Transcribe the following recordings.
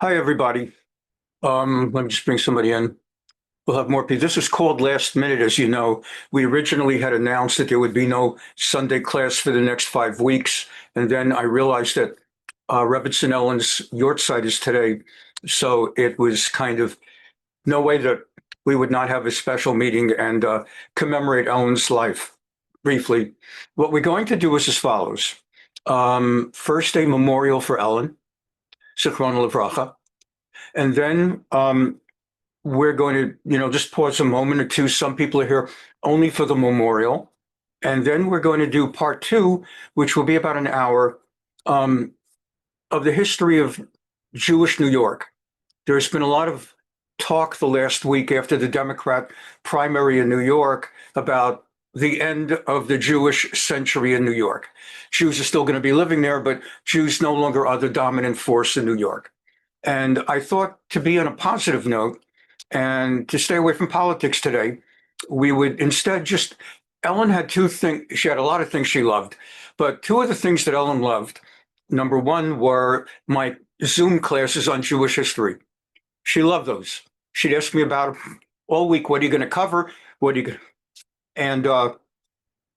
Hi, everybody. Let me just bring somebody in. We'll have more people. This is called last minute, as you know. We originally had announced that there would be no Sunday class for the next 5 weeks. And then I realized that Rebbetzin Ellen's Yahrzeit is today. So it was kind of no way that we would not have a special meeting and commemorate Ellen's life briefly. What we're going to do is as follows. First, a memorial for Ellen, Zichron Livracha. And then we're going to, just pause a moment or two. Some people are here only for the memorial. And then we're going to do part two, which will be about an hour, of the history of Jewish New York. There's been a lot of talk the last week after the Democrat primary in New York about the end of the Jewish century in New York. Jews are still going to be living there, but Jews no longer are the dominant force in New York. And I thought, to be on a positive note and to stay away from politics today, we would instead just, Ellen had two things, she had a lot of things she loved, but two of the things that Ellen loved, number one, were my Zoom classes on Jewish history. She loved those. She'd ask me about them all week. What are you going to cover? What are you going to? And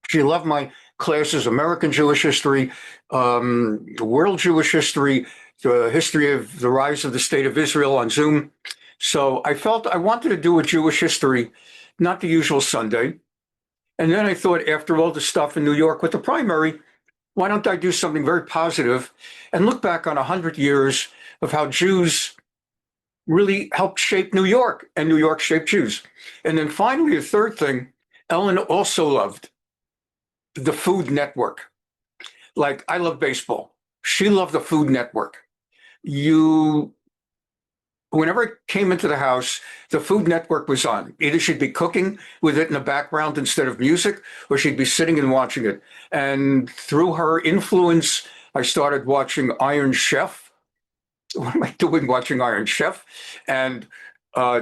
she loved my classes, American Jewish history, world Jewish history, the history of the rise of the state of Israel on Zoom. So I felt I wanted to do a Jewish history, not the usual Sunday. And then I thought, after all the stuff in New York with the primary, why don't I do something very positive and look back on 100 years of how Jews really helped shape New York and New York shaped Jews. And then finally, a third thing, Ellen also loved the Food Network. Like, I love baseball. She loved the Food Network. Whenever I came into the house, the Food Network was on. Either she'd be cooking with it in the background instead of music, or she'd be sitting and watching it. And through her influence, I started watching Iron Chef. What am I doing watching Iron Chef? And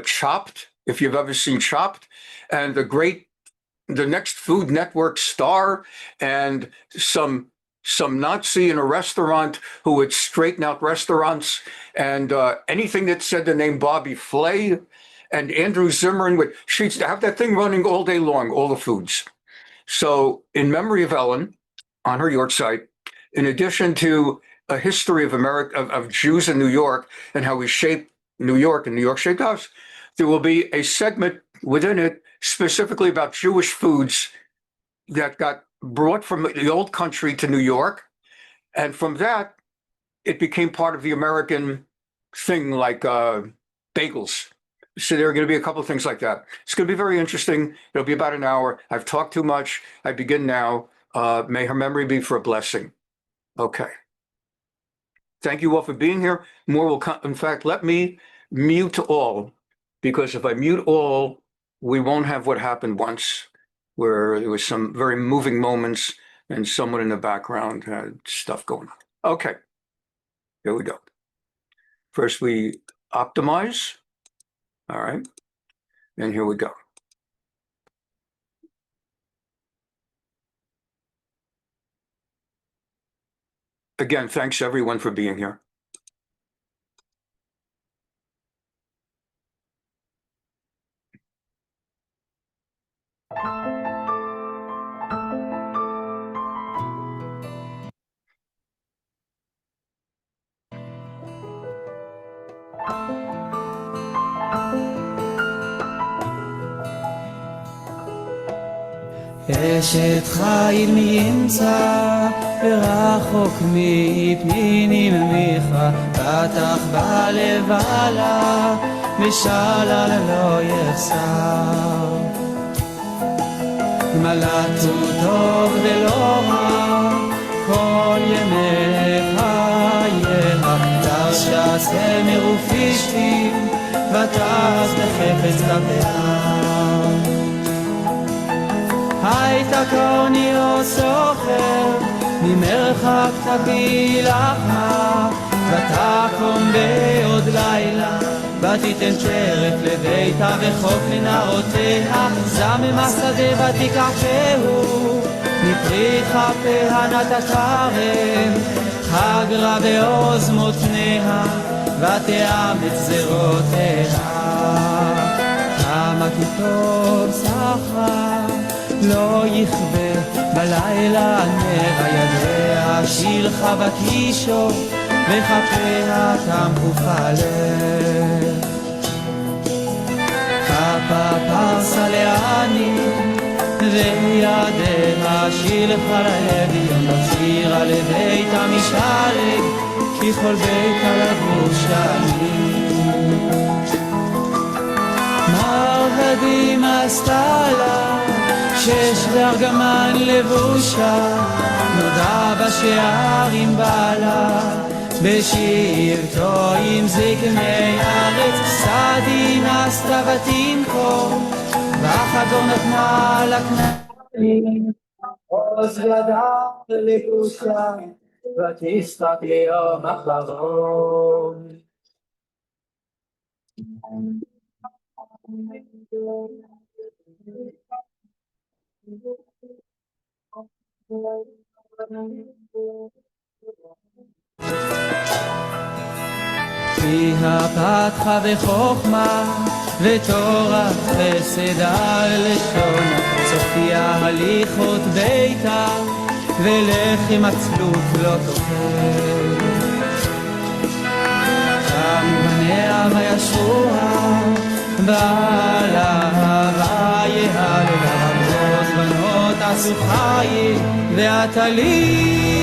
Chopped, if you've ever seen Chopped, and the next Food Network star, and some Nazi in a restaurant who would straighten out restaurants, and anything that said the name Bobby Flay, and Andrew Zimmern she'd have that thing running all day long, all the foods. So in memory of Ellen, on her Yahrzeit, in addition to a history of America, of Jews in New York and how we shaped New York and New York shaped us, there will be a segment within it specifically about Jewish foods that got brought from the old country to New York. And from that, it became part of the American thing, like bagels. So there are going to be a couple of things like that. It's going to be very interesting. It'll be about an hour. I've talked too much. I begin now. May her memory be for a blessing. Okay. Thank you all for being here. More will come. In fact, let me mute all, because if I mute all, we won't have what happened once, where there was some very moving moments and someone in the background had stuff going on. Okay, here we go. First we optimize. All right, and here we go. Again, thanks everyone for being here. אשת חיל מי ימצא ורחוק מפנינים מיכה פתח בלב עלה משלל לא יחסר מלאתו טוב ולא רע כל ימי חייה תרשס מרופשתים ותעש בחפץ לבאר הייתה קוני או סוחר ממרחק תביא לחמה ותקום בעוד לילה ותיתן טרף לביתה וחוק מנערותיה זמם השדה ותיקחהו מפרי כפיה נתת כרם חגרה בעוז מותניה ותאמץ זרועותיה. כמה כי טוב שכר, לא יכבה בלילה נר הידיה, שילחה בקישו וכפיה תמכו פלר. כפה פרסה לעני וידיה שילחה לאביון, שירה לבית המשלג כי כל בית לבוש אני. מרהדים עשתה לה שש וארגמן לבושה, נודע בשער עם בעלה בשבטו עם זקני ארץ, סעדים עשתה ותמכור וחדור נתנה לכנעים, עוז ידה לבושה ותשחק ליום אחרון. פיה פתחה בחוכמה ותורה חסד על לשונה, סופיה הליכות ביתה ולחם עצלות לא תאכל. שם בניה וישרוה בעלה ויהלל הרמוז, בנות עשו חיל והטלית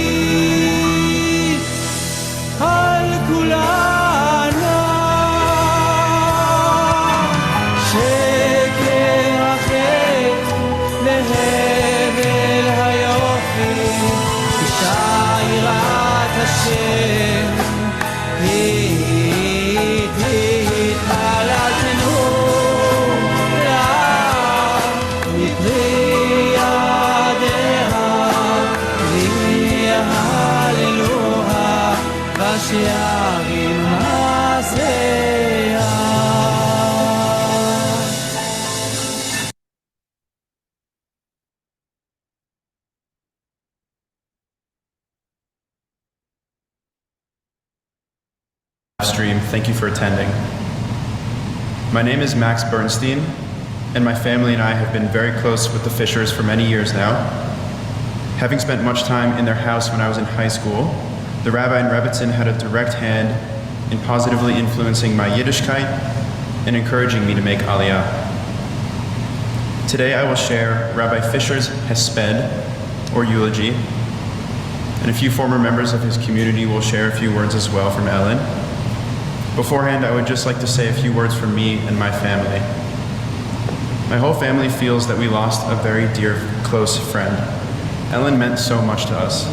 על כולנה, שקר החטא להבל היופי, אישה יראת השם התפללתנו לה מפרי ידיה והללוה בשערים הזיה. Stream, thank you for attending. My name is Max Bernstein, and my family and I have been very close with the Fischers for many years now. Having spent much time in their house when I was in high school, the rabbi and Rebbetzin had a direct hand in positively influencing my Yiddishkeit and encouraging me to make Aliyah. Today I will share Rabbi Fischer's hesped, or eulogy, and a few former members of his community will share a few words as well from Ellen. Beforehand, I would just like to say a few words from me and my family. My whole family feels that we lost a very dear, close friend. Ellen meant so much to us.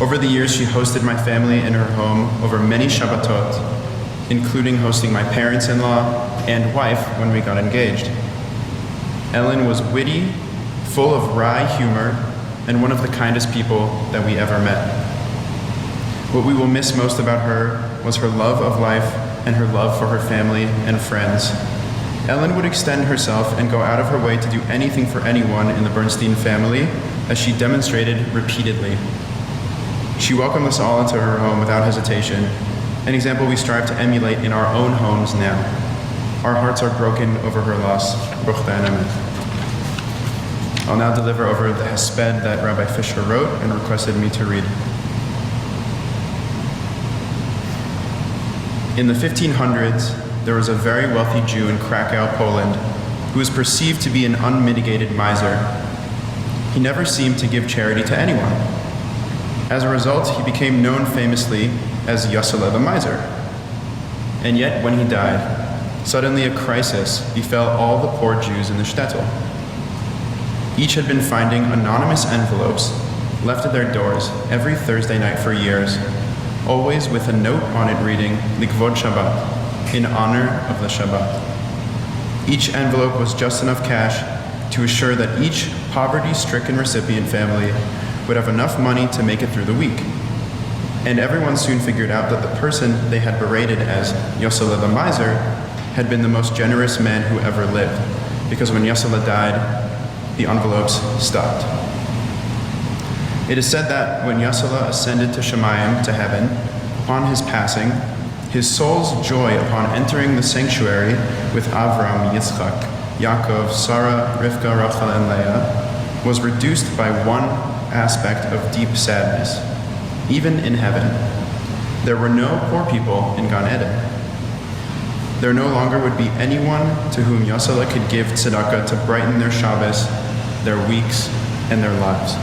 Over the years, she hosted my family in her home over many Shabbatot, including hosting my parents-in-law and wife when we got engaged. Ellen was witty, full of wry humor, and one of the kindest people that we ever met. What we will miss most about her was her love of life and her love for her family and friends. Ellen would extend herself and go out of her way to do anything for anyone in the Bernstein family, as she demonstrated repeatedly. She welcomed us all into her home without hesitation, an example we strive to emulate in our own homes now. Our hearts are broken over her loss. I'll now deliver over the hesped that Rabbi Fischer wrote and requested me to read. In the 1500s, there was a very wealthy Jew in Krakow, Poland, who was perceived to be an unmitigated miser. He never seemed to give charity to anyone. As a result, he became known famously as Yossele the Miser. And yet, when he died, suddenly a crisis befell all the poor Jews in the shtetl. Each had been finding anonymous envelopes left at their doors every Thursday night for years, always with a note on it reading Likvod Shabbat, in honor of the Shabbat. Each envelope was just enough cash to assure that each poverty-stricken recipient family would have enough money to make it through the week. And everyone soon figured out that the person they had berated as Yossele the Miser had been the most generous man who ever lived, because when Yossele died, the envelopes stopped. It is said that when Yossele ascended to Shemayim, to heaven, upon his passing, His soul's joy upon entering the sanctuary with Avram, Yitzchak, Yaakov, Sarah, Rivka, Rachel, and Leah was reduced by one aspect of deep sadness. Even in heaven, there were no poor people in Gan Eden. There no longer would be anyone to whom Yosela could give tzedakah to brighten their Shabbos, their weeks, and their lives.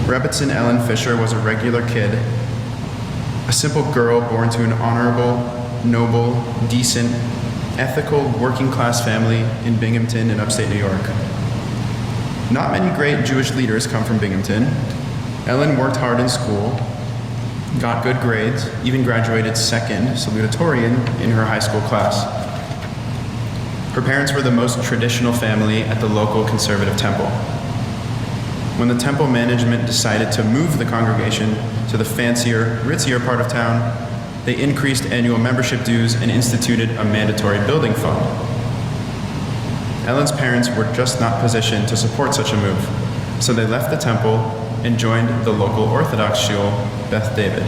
Rebbetzin Ellen Fisher was a regular kid, a simple girl born to an honorable, noble, decent, ethical, working-class family in Binghamton in upstate New York. Not many great Jewish leaders come from Binghamton. Ellen worked hard in school, got good grades, even graduated second salutatorian in her high school class. Her parents were the most traditional family at the local conservative temple. When the temple management decided to move the congregation to the fancier, ritzier part of town, they increased annual membership dues and instituted a mandatory building fund. Ellen's parents were just not positioned to support such a move, so they left the temple and joined the local Orthodox shul, Beth David.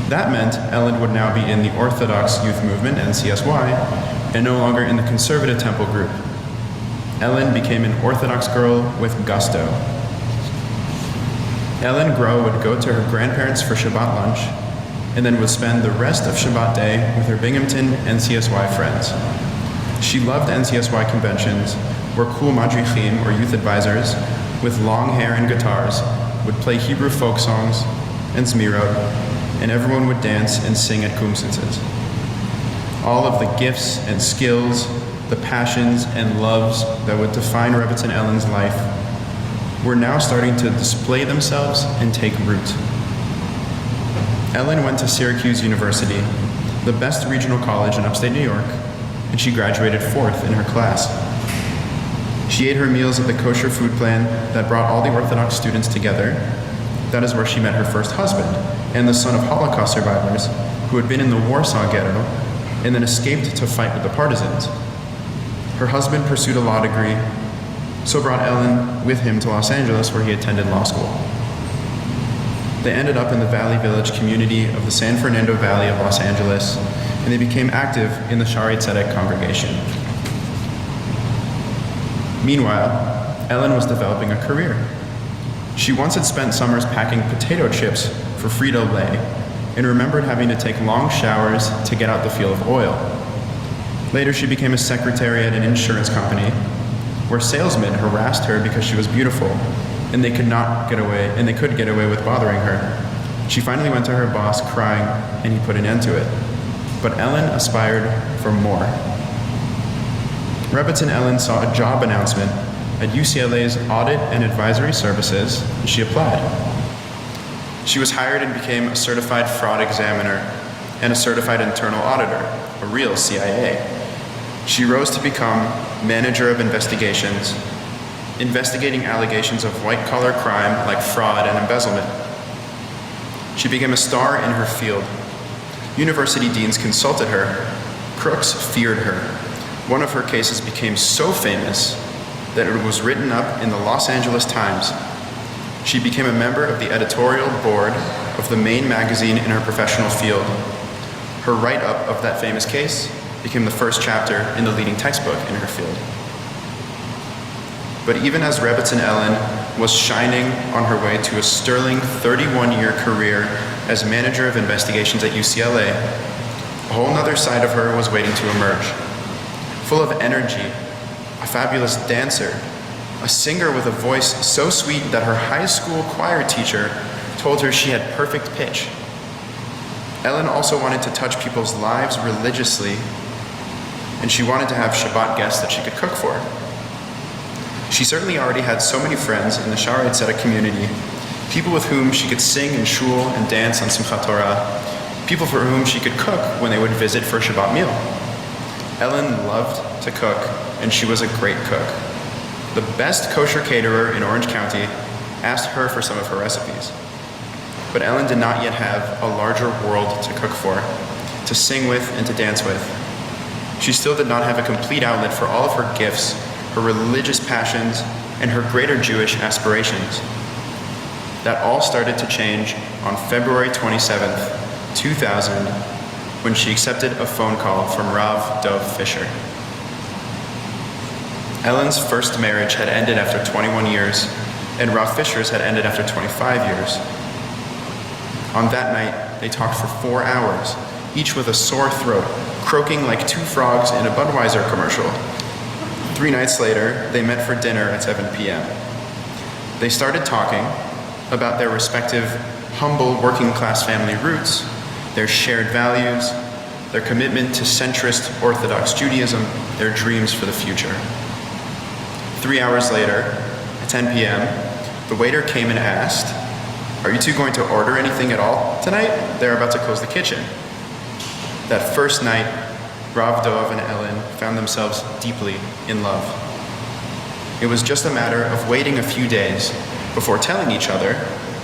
That meant Ellen would now be in the Orthodox Youth Movement, NCSY, and no longer in the conservative temple group. Ellen became an Orthodox girl with gusto. Ellen Groh would go to her grandparents for Shabbat lunch, and then would spend the rest of Shabbat day with her Binghamton NCSY friends. She loved NCSY conventions, where cool madrichim, or youth advisors, with long hair and guitars, would play Hebrew folk songs and zmirot, and everyone would dance and sing at kumsitzes. All of the gifts and skills, the passions and loves that would define Rebbetzin Ellen's life were now starting to display themselves and take root. Ellen went to Syracuse University, the best regional college in upstate New York, and she graduated 4th in her class. She ate her meals at the kosher food plan that brought all the Orthodox students together. That is where she met her first husband, and the son of Holocaust survivors who had been in the Warsaw Ghetto and then escaped to fight with the partisans. Her husband pursued a law degree, so brought Ellen with him to Los Angeles, where he attended law school. They ended up in the Valley Village community of the San Fernando Valley of Los Angeles, and they became active in the Yahrzeit congregation. Meanwhile, Ellen was developing a career. She once had spent summers packing potato chips for Frito-Lay and remembered having to take long showers to get out the feel of oil. Later, she became a secretary at an insurance company where salesmen harassed her because she was beautiful and they could get away with bothering her. She finally went to her boss crying, and he put an end to it. But Ellen aspired for more. Rebbetzin Ellen saw a job announcement at UCLA's Audit and Advisory Services, and she applied. She was hired and became a certified fraud examiner and a certified internal auditor, a real CIA. She rose to become manager of investigations, investigating allegations of white-collar crime like fraud and embezzlement. She became a star in her field. University deans consulted her. Crooks feared her. One of her cases became so famous that it was written up in the Los Angeles Times. She became a member of the editorial board of the main magazine in her professional field. Her write-up of that famous case became the first chapter in the leading textbook in her field. But even as Rebbetzin Ellen was shining on her way to a sterling 31-year career as manager of investigations at UCLA, a whole other side of her was waiting to emerge. Full of energy, a fabulous dancer, a singer with a voice so sweet that her high school choir teacher told her she had perfect pitch. Ellen also wanted to touch people's lives religiously, and she wanted to have Shabbat guests that she could cook for. She certainly already had so many friends in the Yahrzeit community, people with whom she could sing in shul and dance on Simchat Torah, people for whom she could cook when they would visit for a Shabbat meal. Ellen loved to cook, and she was a great cook. The best kosher caterer in Orange County asked her for some of her recipes. But Ellen did not yet have a larger world to cook for, to sing with and to dance with. She still did not have a complete outlet for all of her gifts, her religious passions, and her greater Jewish aspirations. That all started to change on February 27th, 2000, when she accepted a phone call from Rav Dov Fischer. Ellen's first marriage had ended after 21 years, and Rav Fischer's had ended after 25 years. On that night, they talked for 4 hours, each with a sore throat, croaking like two frogs in a Budweiser commercial. 3 nights later, they met for dinner at 7 p.m. They started talking about their respective humble working-class family roots, their shared values, their commitment to centrist Orthodox Judaism, their dreams for the future. 3 hours later, at 10 p.m., the waiter came and asked, "Are you two going to order anything at all tonight? They're about to close the kitchen." That first night, Rav Dov and Ellen found themselves deeply in love. It was just a matter of waiting a few days before telling each other,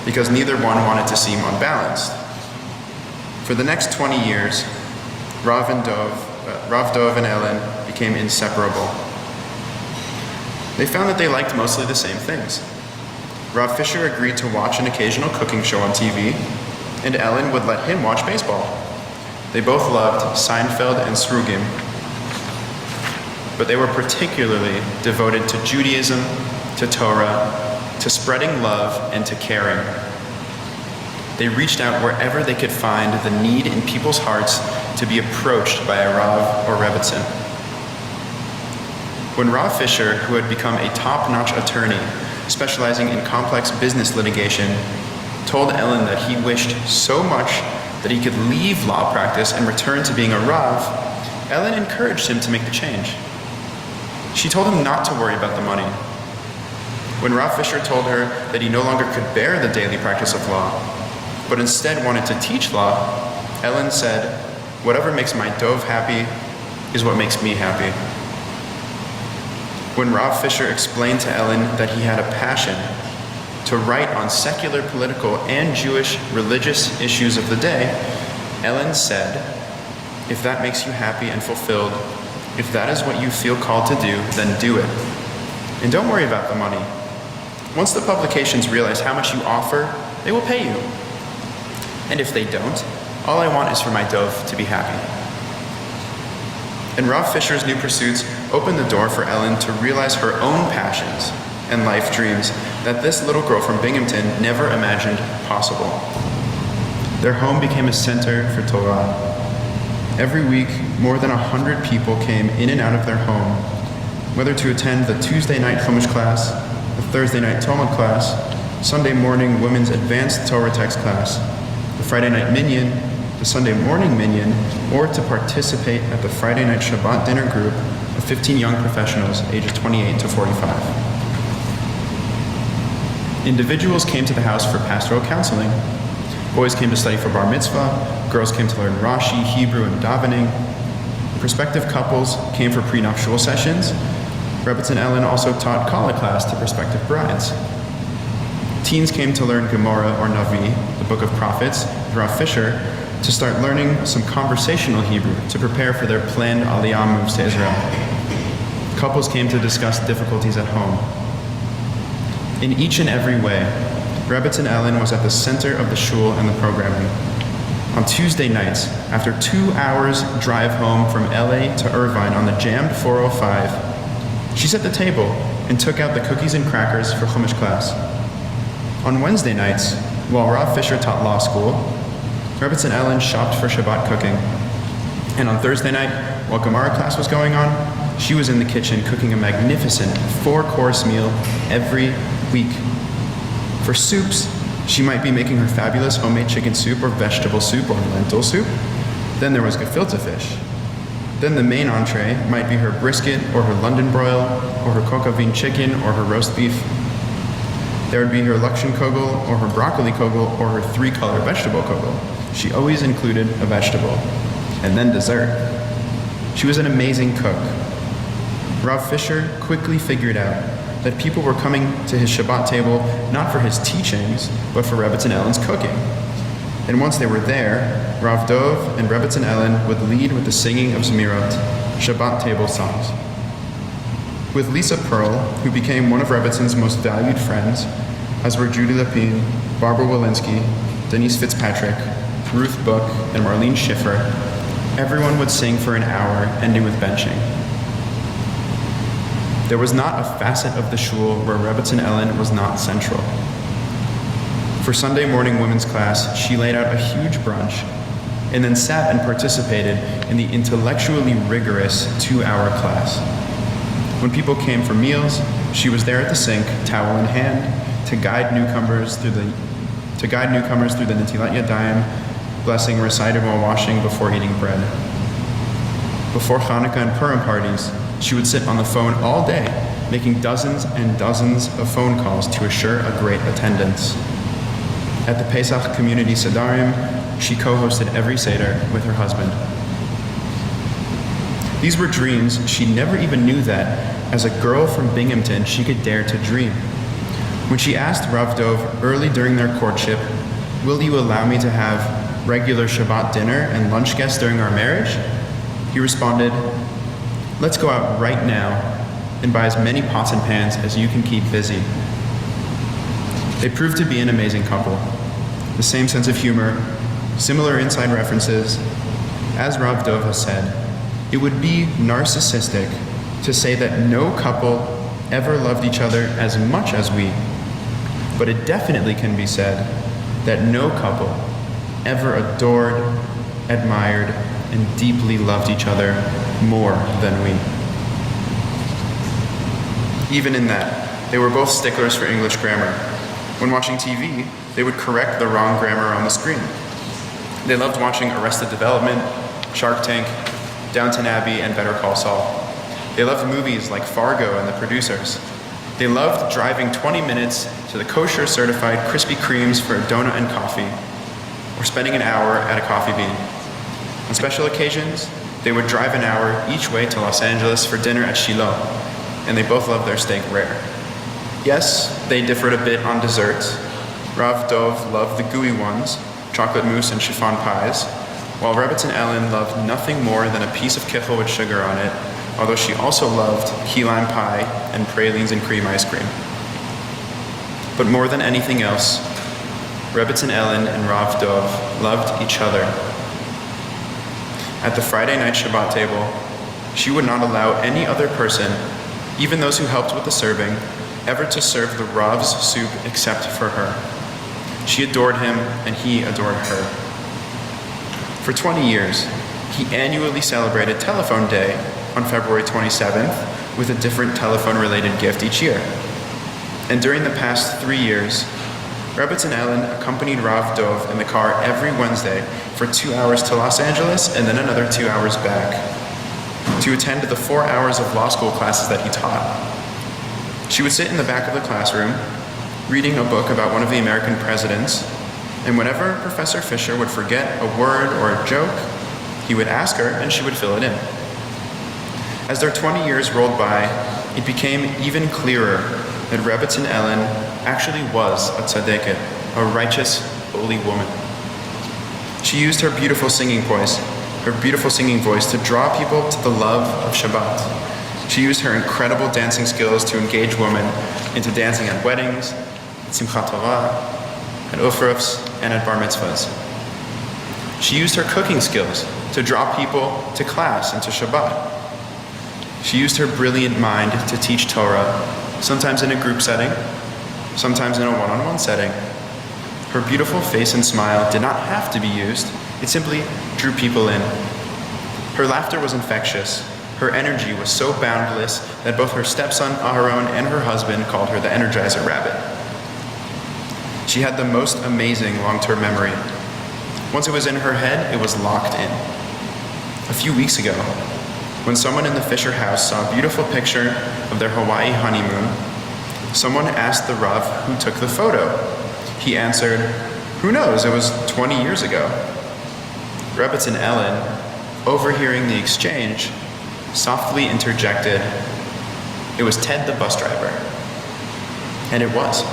because neither one wanted to seem unbalanced. For the next 20 years, Rav Dov and Ellen became inseparable. They found that they liked mostly the same things. Rav Fischer agreed to watch an occasional cooking show on TV, and Ellen would let him watch baseball. They both loved Seinfeld and Srugim, but they were particularly devoted to Judaism, to Torah, to spreading love, and to caring. They reached out wherever they could find the need in people's hearts to be approached by a Rav or Rebbetzin. When Rav Fischer, who had become a top-notch attorney specializing in complex business litigation, told Ellen that he wished so much that he could leave law practice and return to being a Rav, Ellen encouraged him to make the change. She told him not to worry about the money. When Rav Fischer told her that he no longer could bear the daily practice of law, but instead wanted to teach law, Ellen said, "Whatever makes my Dov happy is what makes me happy." When Rav Fischer explained to Ellen that he had a passion to write on secular, political, and Jewish religious issues of the day, Ellen said, "If that makes you happy and fulfilled, if that is what you feel called to do, then do it. And don't worry about the money. Once the publications realize how much you offer, they will pay you. And if they don't, all I want is for my Dov to be happy." And Rav Fischer's new pursuits opened the door for Ellen to realize her own passions and life dreams that this little girl from Binghamton never imagined possible. Their home became a center for Torah. Every week, more than 100 people came in and out of their home, whether to attend the Tuesday night Chumash class, the Thursday night Talmud class, Sunday morning women's advanced Torah text class, the Friday night minyan, the Sunday morning minyan, or to participate at the Friday night Shabbat dinner group of 15 young professionals ages 28 to 45. Individuals came to the house for pastoral counseling. Boys came to study for bar mitzvah, girls came to learn Rashi, Hebrew, and davening. Prospective couples came for prenuptial sessions. Rebbetzin Ellen also taught Kala class to prospective brides. Teens came to learn Gemara or Navi, the book of prophets, with Rav Fischer, to start learning some conversational Hebrew to prepare for their planned Aliyah moves to Israel. Couples came to discuss difficulties at home. In each and every way, Rebbetzin Ellen was at the center of the shul and the programming. On Tuesday nights, after 2 hours drive home from LA to Irvine on the jammed 405, she set the table and took out the cookies and crackers for Chumash class. On Wednesday nights, while Rav Fischer taught law school, Rebbetzin Ellen shopped for Shabbat cooking. And on Thursday night, while Gemara class was going on, she was in the kitchen cooking a magnificent 4-course meal every week. For soups, she might be making her fabulous homemade chicken soup or vegetable soup or lentil soup. Then there was gefilte fish. Then the main entree might be her brisket or her London broil or her kokavin chicken or her roast beef. There would be her lakshan kogel or her broccoli kogel or her 3-color vegetable kogel. She always included a vegetable. And then dessert. She was an amazing cook. Rav Fischer quickly figured out that people were coming to his Shabbat table not for his teachings, but for Rebbetzin Ellen's cooking. And once they were there, Rav Dov and Rebbetzin Ellen would lead with the singing of Zmirot, Shabbat table songs. With Lisa Pearl, who became one of Rebetzin's most valued friends, as were Judy Lapine, Barbara Walensky, Denise Fitzpatrick, Ruth Book, and Marlene Schiffer, everyone would sing for an hour, ending with benching. There was not a facet of the shul where Rebbetzin Ellen was not central. For Sunday morning women's class, she laid out a huge brunch and then sat and participated in the intellectually rigorous 2-hour class. When people came for meals, she was there at the sink, towel in hand, to guide newcomers through the Netilat Yadayim, blessing recited while washing before eating bread. Before Hanukkah and Purim parties, she would sit on the phone all day, making dozens and dozens of phone calls to assure a great attendance. At the Pesach Community Sedarim, she co-hosted every Seder with her husband. These were dreams she never even knew that, as a girl from Binghamton, she could dare to dream. When she asked Rav Dov early during their courtship, "Will you allow me to have regular Shabbat dinner and lunch guests during our marriage?" he responded, "Let's go out right now and buy as many pots and pans as you can keep busy." They proved to be an amazing couple. The same sense of humor, similar inside references. As Rav Dov has said, it would be narcissistic to say that no couple ever loved each other as much as we, but it definitely can be said that no couple ever adored, admired, and deeply loved each other more than we. Even in that, they were both sticklers for English grammar. When watching TV, they would correct the wrong grammar on the screen. They loved watching Arrested Development, Shark Tank, Downton Abbey, and Better Call Saul. They loved movies like Fargo and The Producers. They loved driving 20 minutes to the kosher-certified Krispy Kremes for a donut and coffee, or spending an hour at a coffee bean. On special occasions, they would drive an hour each way to Los Angeles for dinner at Shiloh, and they both loved their steak rare. Yes, they differed a bit on desserts. Rav Dov loved the gooey ones, chocolate mousse and chiffon pies, while Rebbetzin Ellen loved nothing more than a piece of kichel with sugar on it, although she also loved key lime pie and pralines and cream ice cream. But more than anything else, Rebbetzin Ellen and Rav Dov loved each other. At the Friday night Shabbat table, she would not allow any other person, even those who helped with the serving, ever to serve the Rav's soup except for her. She adored him, and he adored her. For 20 years, he annually celebrated Telephone Day on February 27th with a different telephone-related gift each year. And during the past 3 years, Rebbetzin Ellen accompanied Rav Dov in the car every Wednesday for 2 hours to Los Angeles and then another 2 hours back to attend the 4 hours of law school classes that he taught. She would sit in the back of the classroom, reading a book about one of the American presidents, and whenever Professor Fischer would forget a word or a joke, he would ask her and she would fill it in. As their 20 years rolled by, it became even clearer that Rebbetzin Ellen actually was a tzaddiket, a righteous, holy woman. She used her beautiful singing voice to draw people to the love of Shabbat. She used her incredible dancing skills to engage women into dancing at weddings, at Simchat Torah, at Ufrufs, and at Bar Mitzvahs. She used her cooking skills to draw people to class and to Shabbat. She used her brilliant mind to teach Torah, sometimes in a group setting, sometimes in a one-on-one setting. Her beautiful face and smile did not have to be used, it simply drew people in. Her laughter was infectious. Her energy was so boundless that both her stepson Aharon and her husband called her the Energizer Rabbit. She had the most amazing long-term memory. Once it was in her head, it was locked in. A few weeks ago, when someone in the Fisher house saw a beautiful picture of their Hawaii honeymoon, someone asked the Rav who took the photo. He answered, "Who knows, it was 20 years ago." Rebbetzin Ellen, overhearing the exchange, softly interjected, "It was Ted the bus driver." And it was.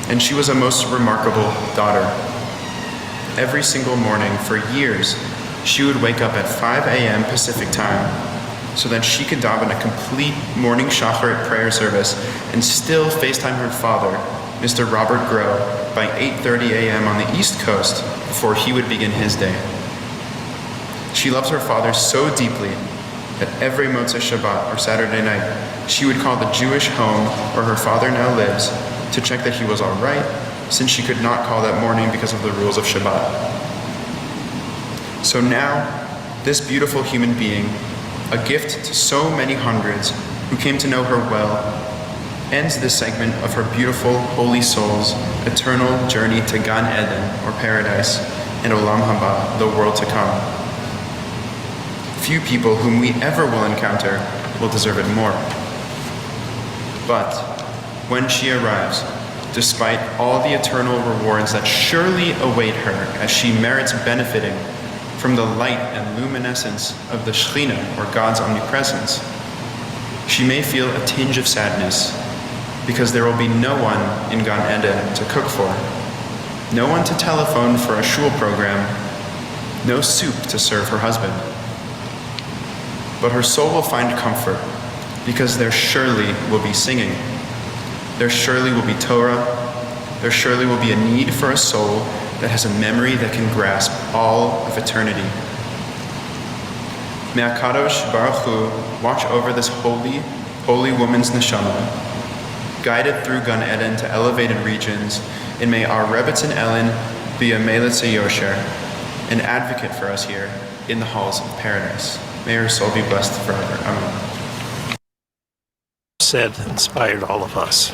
And she was a most remarkable daughter. Every single morning for years, she would wake up at 5 a.m. Pacific time so that she could daven a complete morning shacharit prayer service and still FaceTime her father, Mr. Robert Groh, by 8:30 a.m. on the East Coast before he would begin his day. She loves her father so deeply that every Motzei Shabbat or Saturday night, she would call the Jewish home where her father now lives to check that he was all right, since she could not call that morning because of the rules of Shabbat. So now, this beautiful human being, a gift to so many hundreds who came to know her well, ends this segment of her beautiful, holy soul's eternal journey to Gan Eden, or paradise, and Olam Haba, the world to come. Few people whom we ever will encounter will deserve it more. But when she arrives, despite all the eternal rewards that surely await her as she merits benefiting from the light and luminescence of the Shekhinah, or God's omnipresence, she may feel a tinge of sadness because there will be no one in Gan Eden to cook for, no one to telephone for a shul program, no soup to serve her husband. But her soul will find comfort because there surely will be singing. There surely will be Torah. There surely will be a need for a soul that has a memory that can grasp all of eternity. May HaKadosh Baruch Hu watch over this holy, holy woman's neshama, guided through Gan Eden to elevated regions, and may our Rebbetzin Ellen be a Melitz Yosher, an advocate for us here in the halls of paradise. May her soul be blessed forever. Amen. Said inspired all of us.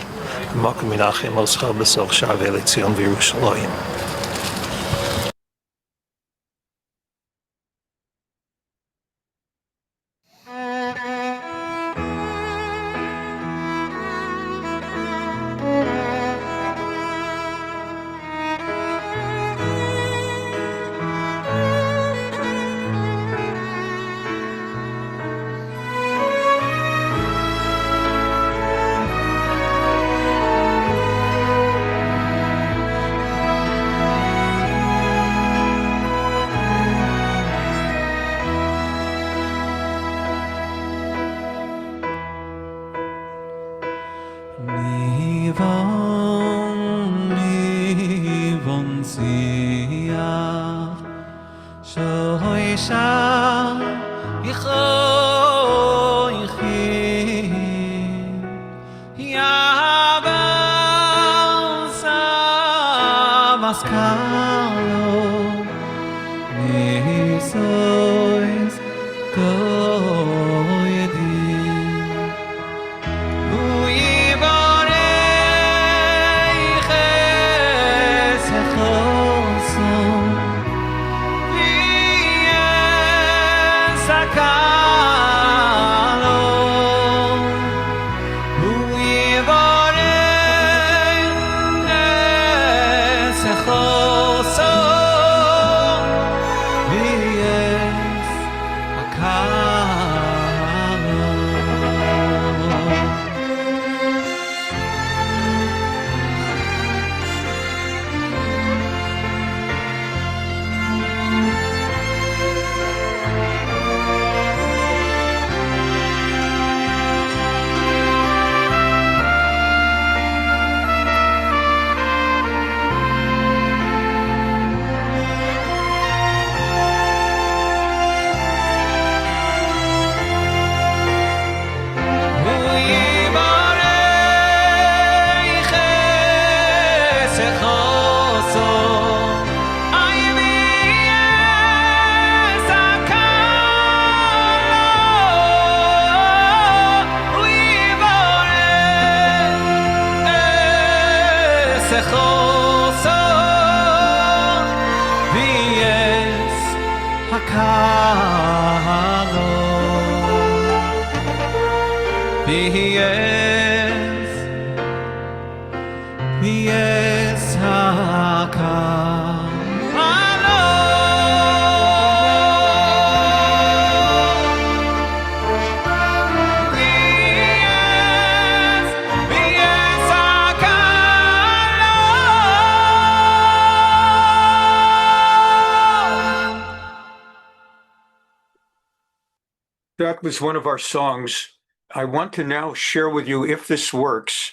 That was one of our songs. I want to now share with you, if this works,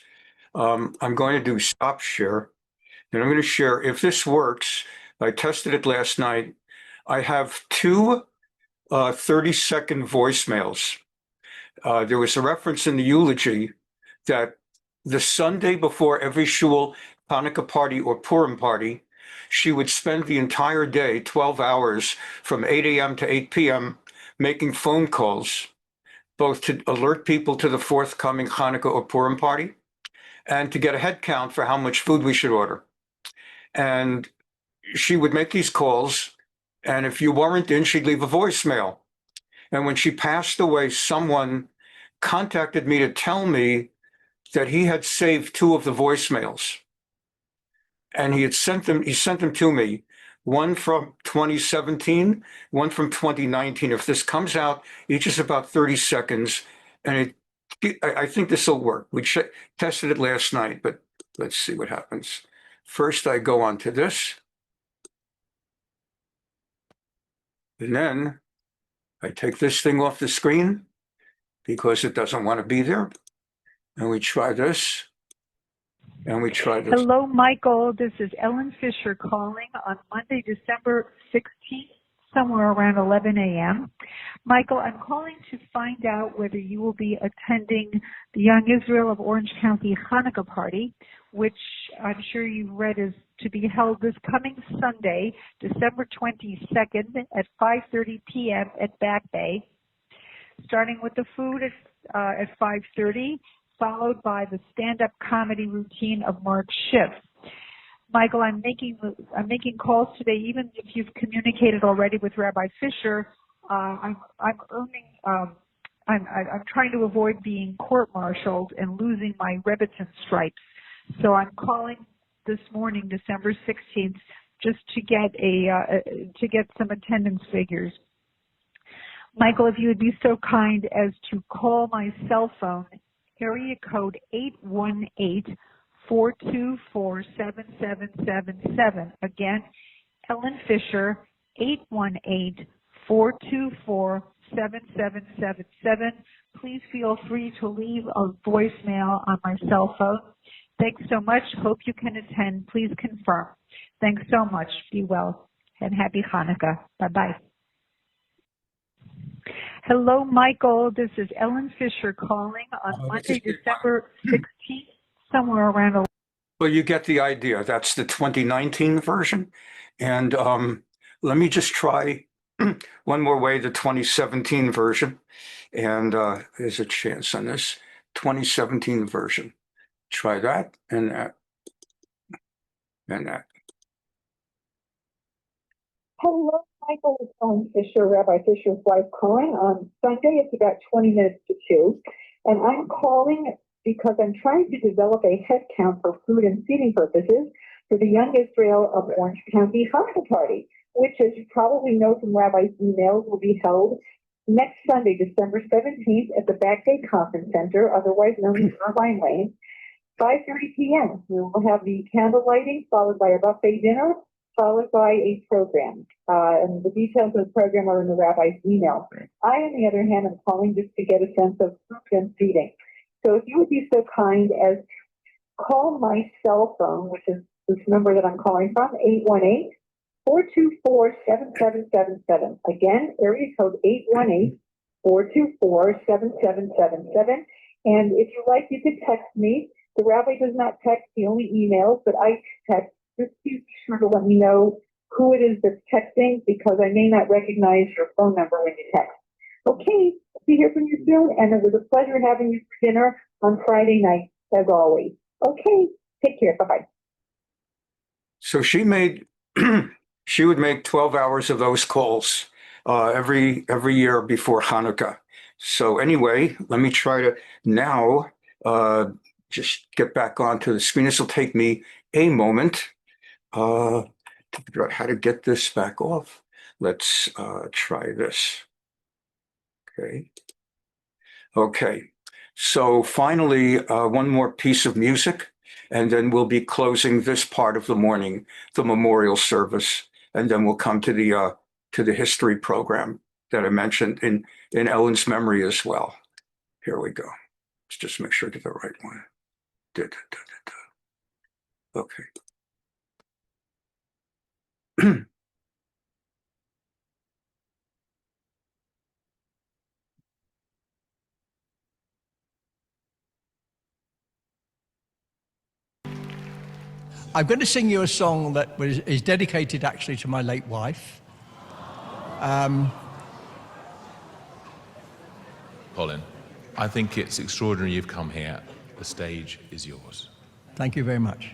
I'm going to do stop share. And I'm going to share, if this works, I tested it last night. I have two 30-second voicemails. There was a reference in the eulogy that the Sunday before every shul Hanukkah party or Purim party, she would spend the entire day, 12 hours from 8 a.m. to 8 p.m., making phone calls, both to alert people to the forthcoming Hanukkah or Purim party and to get a head count for how much food we should order. And she would make these calls, and if you weren't in, she'd leave a voicemail. And when she passed away, someone contacted me to tell me that he had saved two of the voicemails. And he sent them to me, one from 2017, one from 2019. If this comes out, each is about 30 seconds. And I think this will work. We tested it last night, but let's see what happens. First, I go on to this. And then I take this thing off the screen because it doesn't want to be there. And we try this. And we try this. Hello, Michael. This is Ellen Fisher calling on Monday, December 16th, somewhere around 11 a.m. Michael, I'm calling to find out whether you will be attending the Young Israel of Orange County Hanukkah party, which I'm sure you've read is to be held this coming Sunday, December 22nd at 5:30 p.m. at Back Bay, starting with the food at 5:30. Followed by the stand-up comedy routine of Mark Schiff. Michael, I'm making calls today, even if you've communicated already with Rabbi Fischer. I'm trying to avoid being court-martialed and losing my Rebbetzin stripes. So I'm calling this morning, December 16th, just to get some attendance figures. Michael, if you would be so kind as to call my cell phone, area code 818-424-7777. Again, Ellen Fisher, 818-424-7777. Please feel free to leave a voicemail on my cell phone. Thanks so much. Hope you can attend. Please confirm. Thanks so much. Be well and happy Hanukkah. Bye-bye. Hello, Michael. This is Ellen Fisher calling on Monday, December 16th, somewhere around. Well, you get the idea. That's the 2019 version. And let me just try one more way, the 2017 version. And there's a chance on this 2017 version. Try that and that and that. Hello, Michael. It's Ellen Fisher, Rabbi Fisher's wife, calling on Sunday. It's about 20 minutes to 2. And I'm calling because I'm trying to develop a head count for food and feeding purposes for the Young Israel of Orange County Hanukkah party, which, as you probably know from Rabbi's emails, will be held next Sunday, December 17th at the Back Bay Conference Center, otherwise known as Irvine Lane, 5:30 p.m. We will have the candle lighting followed by a buffet dinner, followed by a program. And the details of the program are in the rabbi's email. I, on the other hand, am calling just to get a sense of food and feeding. So if you would be so kind as call my cell phone, which is this number that I'm calling from, 818-424-7777. Again, area code 818-424-7777. And if you like, you could text me. The rabbi does not text, he only emails, but I text. Just be sure to let me know who it is that's texting because I may not recognize your phone number when you text. Okay, see hear from you soon, and it was a pleasure having you for dinner on Friday night, as always. Okay, take care. Bye-bye. So she would make 12 hours of those calls every year before Hanukkah. So anyway, let me try to now just get back onto the screen. This will take me a moment to figure out how to get this back off. Let's try this. Okay. So finally, one more piece of music, and then we'll be closing this part of the morning, the memorial service, and then we'll come to the history program that I mentioned in Ellen's memory as well. Here we go. Let's just make sure I get the right one. Okay. I'm going to sing you a song that is dedicated actually to my late wife. Colin, I think it's extraordinary you've come here. The stage is yours. Thank you very much.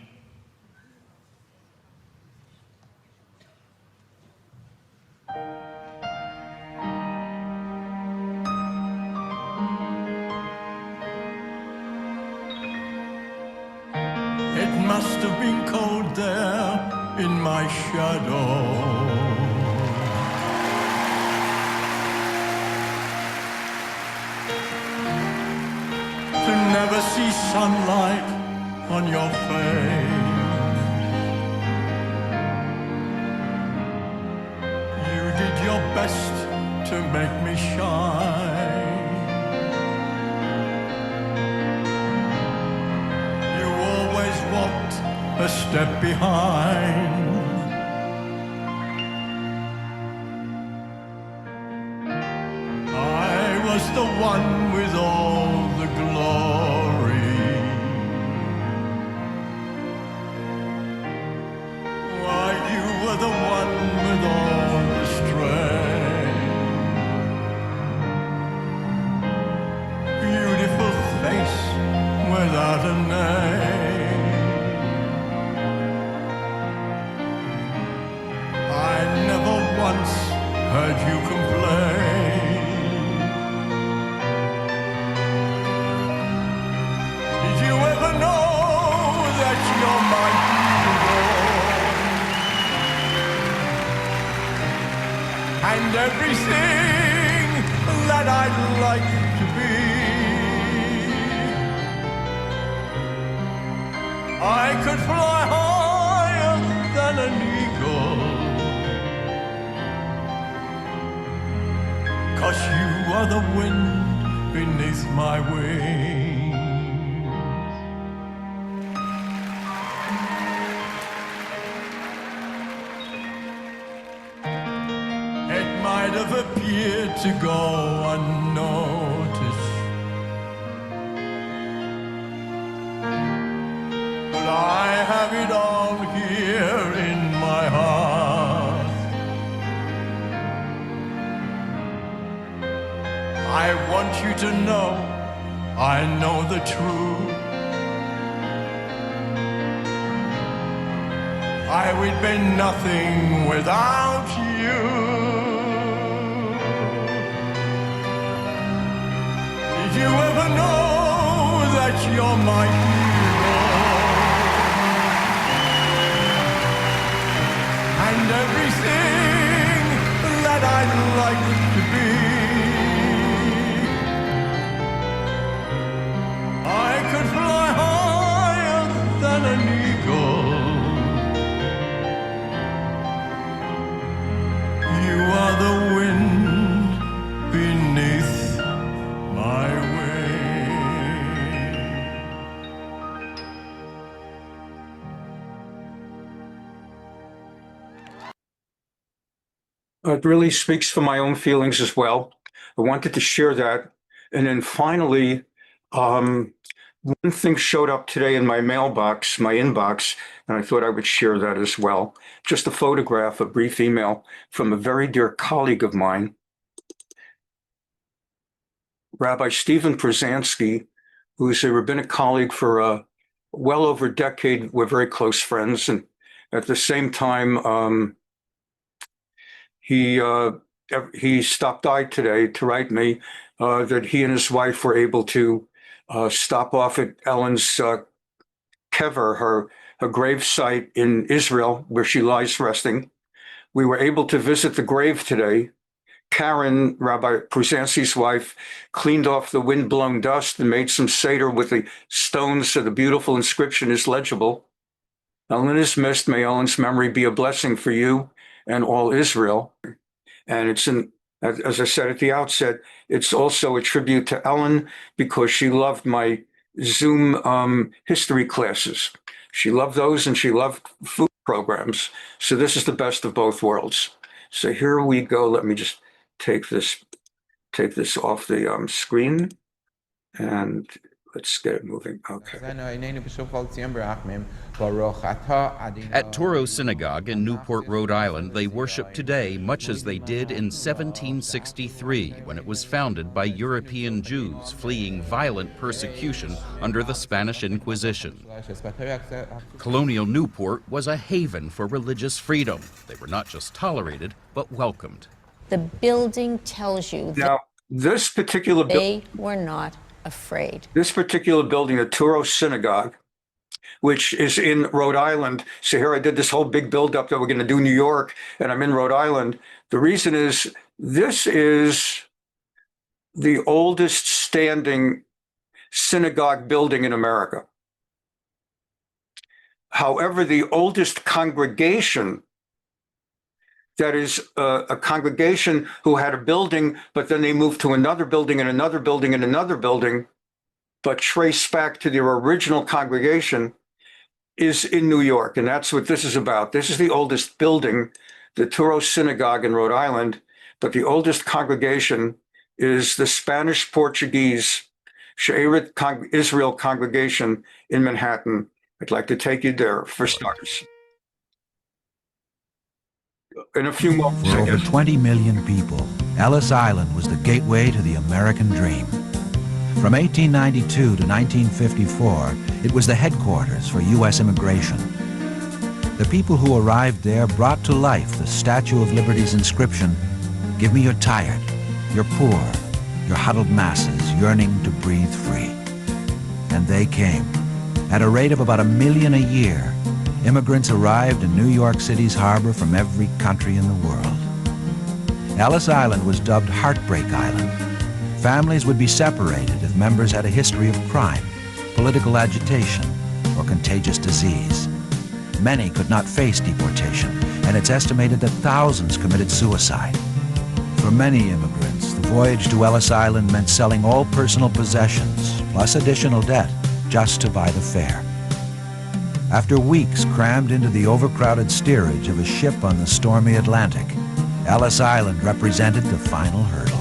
It must have been cold there in my shadow. To never see sunlight on your face. You did your best to make me shine. You always walked a step behind. I was the one with all the glory, while you were the one with all the strength. Beautiful face without a name. I never once heard you complain. Did you ever know that you're my hero? And everything that I'd like to be. I could fly higher than an eagle, 'cause you are the wind beneath my wings. It might have appeared to go unnoticed, but I have it all here in my heart. I want you to know I know the truth. I would be nothing without you. Did you ever know that you're my hero? And everything that I'd like to be. I could fly higher than an eagle. You are the wind beneath my wings. It really speaks for my own feelings as well. I wanted to share that. And then finally, one thing showed up today in my mailbox, my inbox, and I thought I would share that as well. Just a photograph, a brief email from a very dear colleague of mine, Rabbi Stephen Przansky, who's a rabbinic colleague for well over a decade. We're very close friends. And at the same time, he stopped by today to write me that he and his wife were able to stop off at Ellen's kever, her grave site in Israel, where she lies resting. We were able to visit the grave today. Karen, Rabbi Przansky's wife, cleaned off the wind-blown dust and made some seder with the stones so the beautiful inscription is legible. Ellen is missed. May Ellen's memory be a blessing for you and all Israel. And it's as I said at the outset, it's also a tribute to Ellen because she loved my Zoom history classes. She loved those and she loved food. programs. So this is the best of both worlds. So here we go. Let me just take this off the screen, and let's get it moving. Okay. At Turo Synagogue in Newport, Rhode Island, they worship today much as they did in 1763, when it was founded by European Jews fleeing violent persecution under the Spanish Inquisition. Colonial Newport was a haven for religious freedom. They were not just tolerated, but welcomed. The building tells you Now, this particular they were not afraid. This particular building, the Turo Synagogue, which is in Rhode Island. So here I did this whole big buildup that we're going to do New York, and I'm in Rhode Island. The reason is this is the oldest standing synagogue building in America. However, the oldest congregation, that is a congregation who had a building, but then they moved to another building and another building and another building, but trace back to their original congregation, is in New York. And that's what this is about. This is the oldest building, the Turo Synagogue in Rhode Island, but the oldest congregation is the Spanish Portuguese She'erit Israel congregation in Manhattan. I'd like to take you there for starters. In a few moments. For over 20 million people, Ellis Island was the gateway to the American dream. From 1892 to 1954, it was the headquarters for U.S. immigration. The people who arrived there brought to life the Statue of Liberty's inscription, "Give me your tired, your poor, your huddled masses yearning to breathe free." And they came. At a rate of about 1 million a year, immigrants arrived in New York City's harbor from every country in the world. Ellis Island was dubbed Heartbreak Island. Families would be separated if members had a history of crime, political agitation, or contagious disease. Many could not face deportation, and it's estimated that thousands committed suicide. For many immigrants, the voyage to Ellis Island meant selling all personal possessions, plus additional debt, just to buy the fare. After weeks crammed into the overcrowded steerage of a ship on the stormy Atlantic, Ellis Island represented the final hurdle.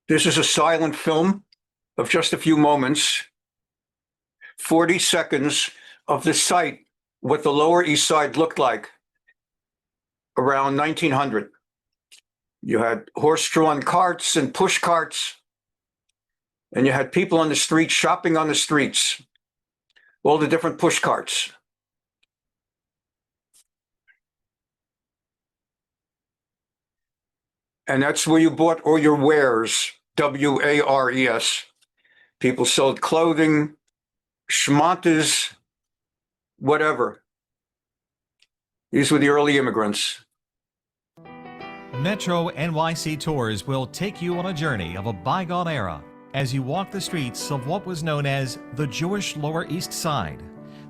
This is a silent film of just a few moments, 40 seconds of the site, what the Lower East Side looked like around 1900. You had horse-drawn carts and push carts, and you had people on the streets shopping on the streets, all the different push carts. And that's where you bought all your wares, W-A-R-E-S. People sold clothing, schmontas, whatever. These were the early immigrants. Metro NYC Tours will take you on a journey of a bygone era as you walk the streets of what was known as the Jewish Lower East Side.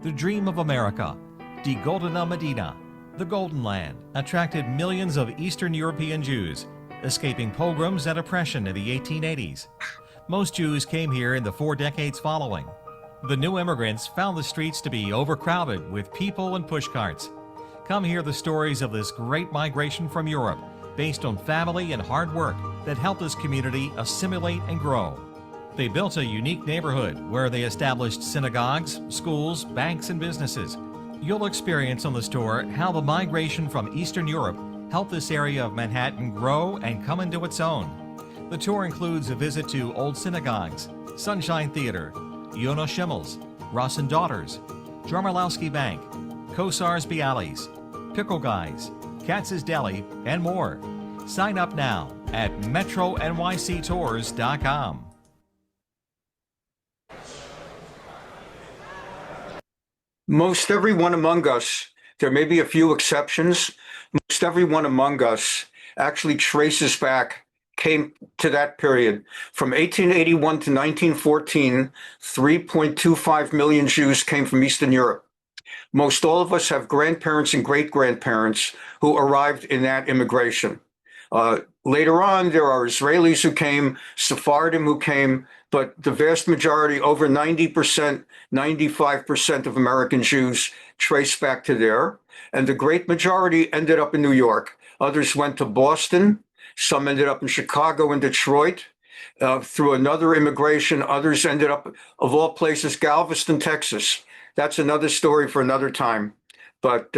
The dream of America, Die Goldene Medina, the Golden Land, attracted millions of Eastern European Jews, escaping pogroms and oppression in the 1880s. Most Jews came here in the 4 decades following. The new immigrants found the streets to be overcrowded with people and pushcarts. Come hear the stories of this great migration from Europe, based on family and hard work that helped this community assimilate and grow. They built a unique neighborhood where they established synagogues, schools, banks, and businesses. You'll experience on this tour how the migration from Eastern Europe helped this area of Manhattan grow and come into its own. The tour includes a visit to old synagogues, Sunshine Theater, Yonah Schimmel's, Ross and Daughters, Jarmalowski Bank, Kosar's Bialys, Pickle Guys, Katz's Deli, and more. Sign up now at metronyctours.com. Most everyone among us, there may be a few exceptions, most everyone among us actually traces back, came to that period. From 1881 to 1914, 3.25 million Jews came from Eastern Europe. Most all of us have grandparents and great-grandparents who arrived in that immigration. Later on, there are Israelis who came, Sephardim who came, but the vast majority, over 90%, 95% of American Jews trace back to there. And the great majority ended up in New York. Others went to Boston. Some ended up in Chicago and Detroit. Through another immigration, others ended up, of all places, Galveston, Texas. That's another story for another time. But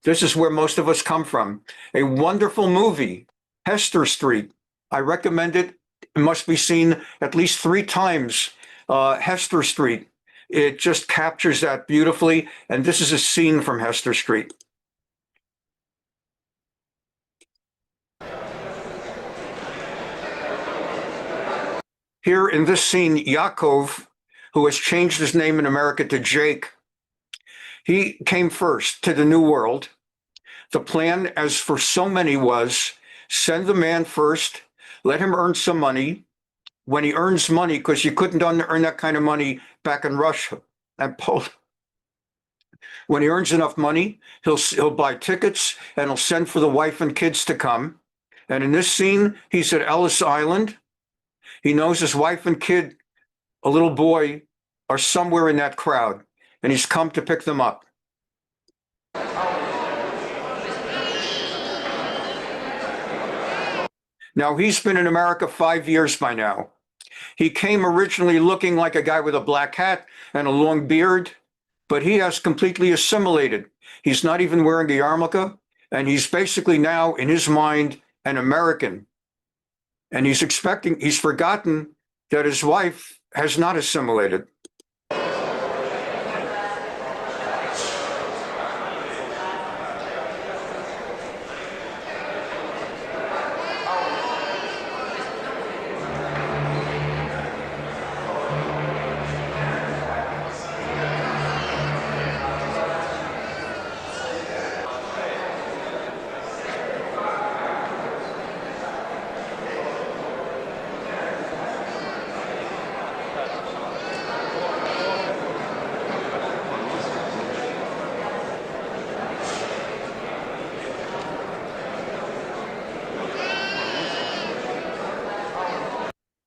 this is where most of us come from. A wonderful movie, Hester Street. I recommend it. It must be seen at least 3 times. Hester Street. It just captures that beautifully. And this is a scene from Hester Street. Here in this scene, Yaakov, who has changed his name in America to Jake, he came first to the New World. The plan, as for so many, was send the man first, let him earn some money. When he earns money, because you couldn't earn that kind of money back in Russia and Poland. When he earns enough money, he'll buy tickets and he'll send for the wife and kids to come. And in this scene, he's at Ellis Island. He knows his wife and kid, a little boy, are somewhere in that crowd, and he's come to pick them up. Now, he's been in America 5 years by now. He came originally looking like a guy with a black hat and a long beard, but he has completely assimilated. He's not even wearing a yarmulke, and he's basically now, in his mind, an American. And he's forgotten that his wife has not assimilated.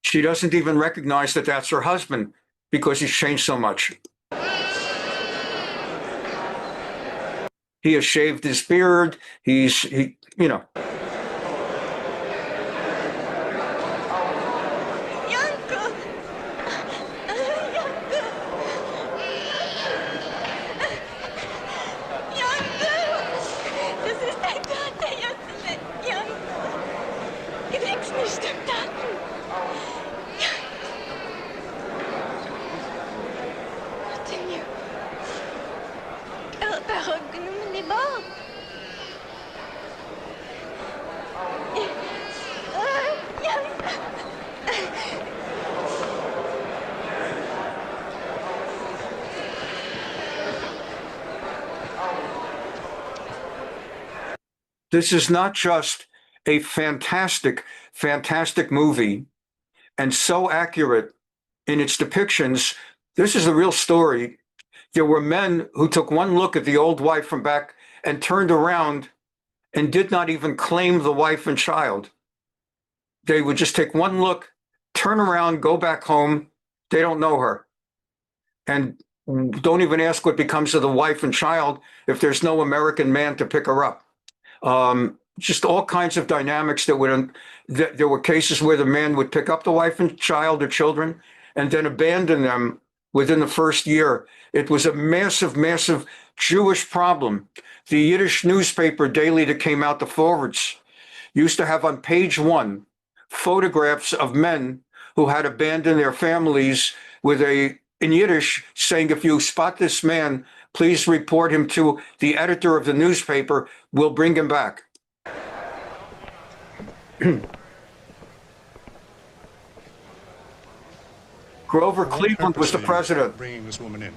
She doesn't even recognize that that's her husband because he's changed so much. He has shaved his beard. You know. This is not just a fantastic, fantastic movie and so accurate in its depictions. This is a real story. There were men who took one look at the old wife from back and turned around and did not even claim the wife and child. They would just take one look, turn around, go back home. They don't know her. And don't even ask what becomes of the wife and child if there's no American man to pick her up. Just all kinds of dynamics there were cases where the man would pick up the wife and child or children and then abandon them within the first year. It was a massive, massive Jewish problem. The Yiddish newspaper daily that came out, the Forwards, used to have on page 1 photographs of men who had abandoned their families with in Yiddish saying, if you spot this man, please report him to the editor of the newspaper. We'll bring him back. Grover Cleveland was the president. Bringing this woman in.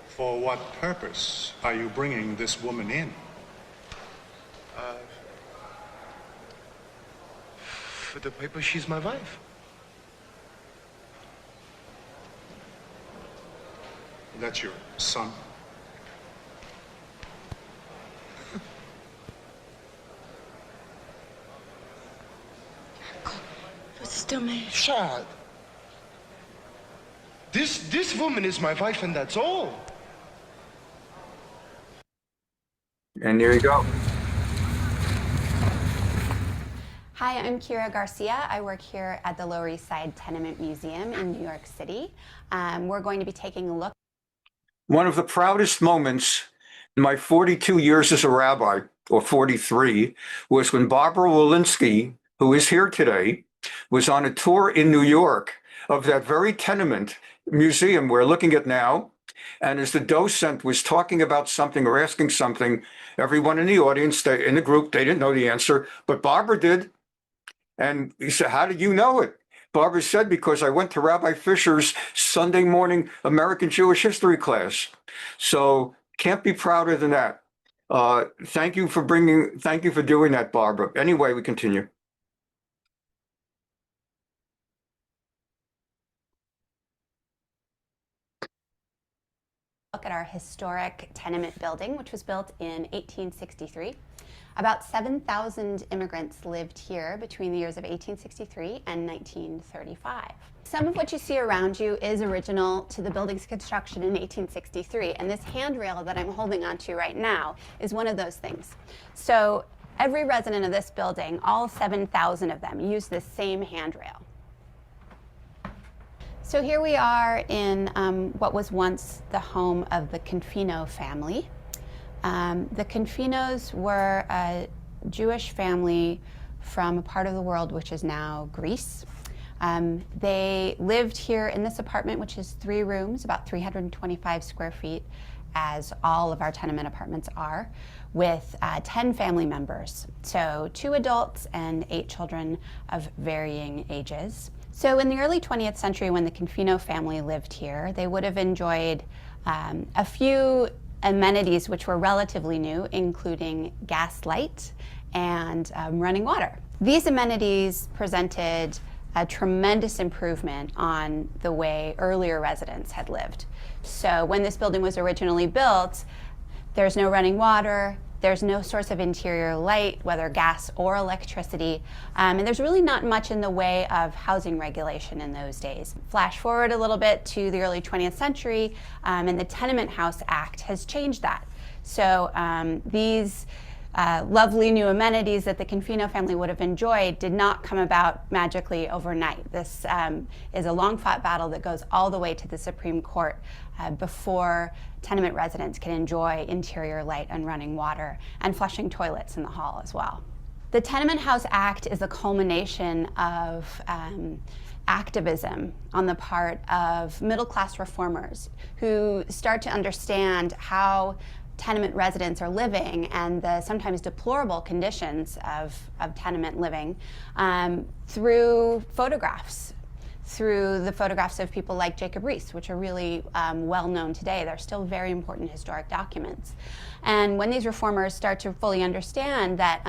For what purpose are you bringing this woman in? For the purpose she's my wife. That's your son? Child. This woman is my wife, and that's all. And there you go. Hi, I'm Kira Garcia. I work here at the Lower East Side Tenement Museum in New York City. We're going to be taking a look. One of the proudest moments in my 42 years as a rabbi, or 43, was when Barbara Walensky, who is here today, was on a tour in New York of that very tenement museum we're looking at now. And as the docent was talking about something or asking something, everyone in the audience, in the group, they didn't know the answer, but Barbara did. And he said, how did you know it? Barbara said, because I went to Rabbi Fischer's Sunday morning American Jewish history class. So can't be prouder than that. Thank you for doing that, Barbara. Anyway, we continue. Look at our historic tenement building, which was built in 1863. About 7,000 immigrants lived here between the years of 1863 and 1935. Some of what you see around you is original to the building's construction in 1863, and this handrail that I'm holding onto right now is one of those things. So every resident of this building, all 7,000 of them, use this same handrail. So here we are in what was once the home of the Confino family. The Confinos were a Jewish family from a part of the world which is now Greece. They lived here in this apartment, which is 3 rooms, about 325 square feet, as all of our tenement apartments are, with 10 family members. So 2 adults and 8 children of varying ages. So in the early 20th century, when the Confino family lived here, they would have enjoyed a few amenities which were relatively new, including gas light and running water. These amenities presented a tremendous improvement on the way earlier residents had lived. So when this building was originally built, there's no running water, there's no source of interior light, whether gas or electricity, and there's really not much in the way of housing regulation in those days. Flash forward a little bit to the early 20th century, and the Tenement House Act has changed that. So these lovely new amenities that the Confino family would have enjoyed did not come about magically overnight. This is a long-fought battle that goes all the way to the Supreme Court before tenement residents can enjoy interior light and running water and flushing toilets in the hall as well. The Tenement House Act is a culmination of activism on the part of middle-class reformers who start to understand how tenement residents are living and the sometimes deplorable conditions of tenement living through photographs, through the photographs of people like Jacob Riis, which are really well known today. They're still very important historic documents. And when these reformers start to fully understand that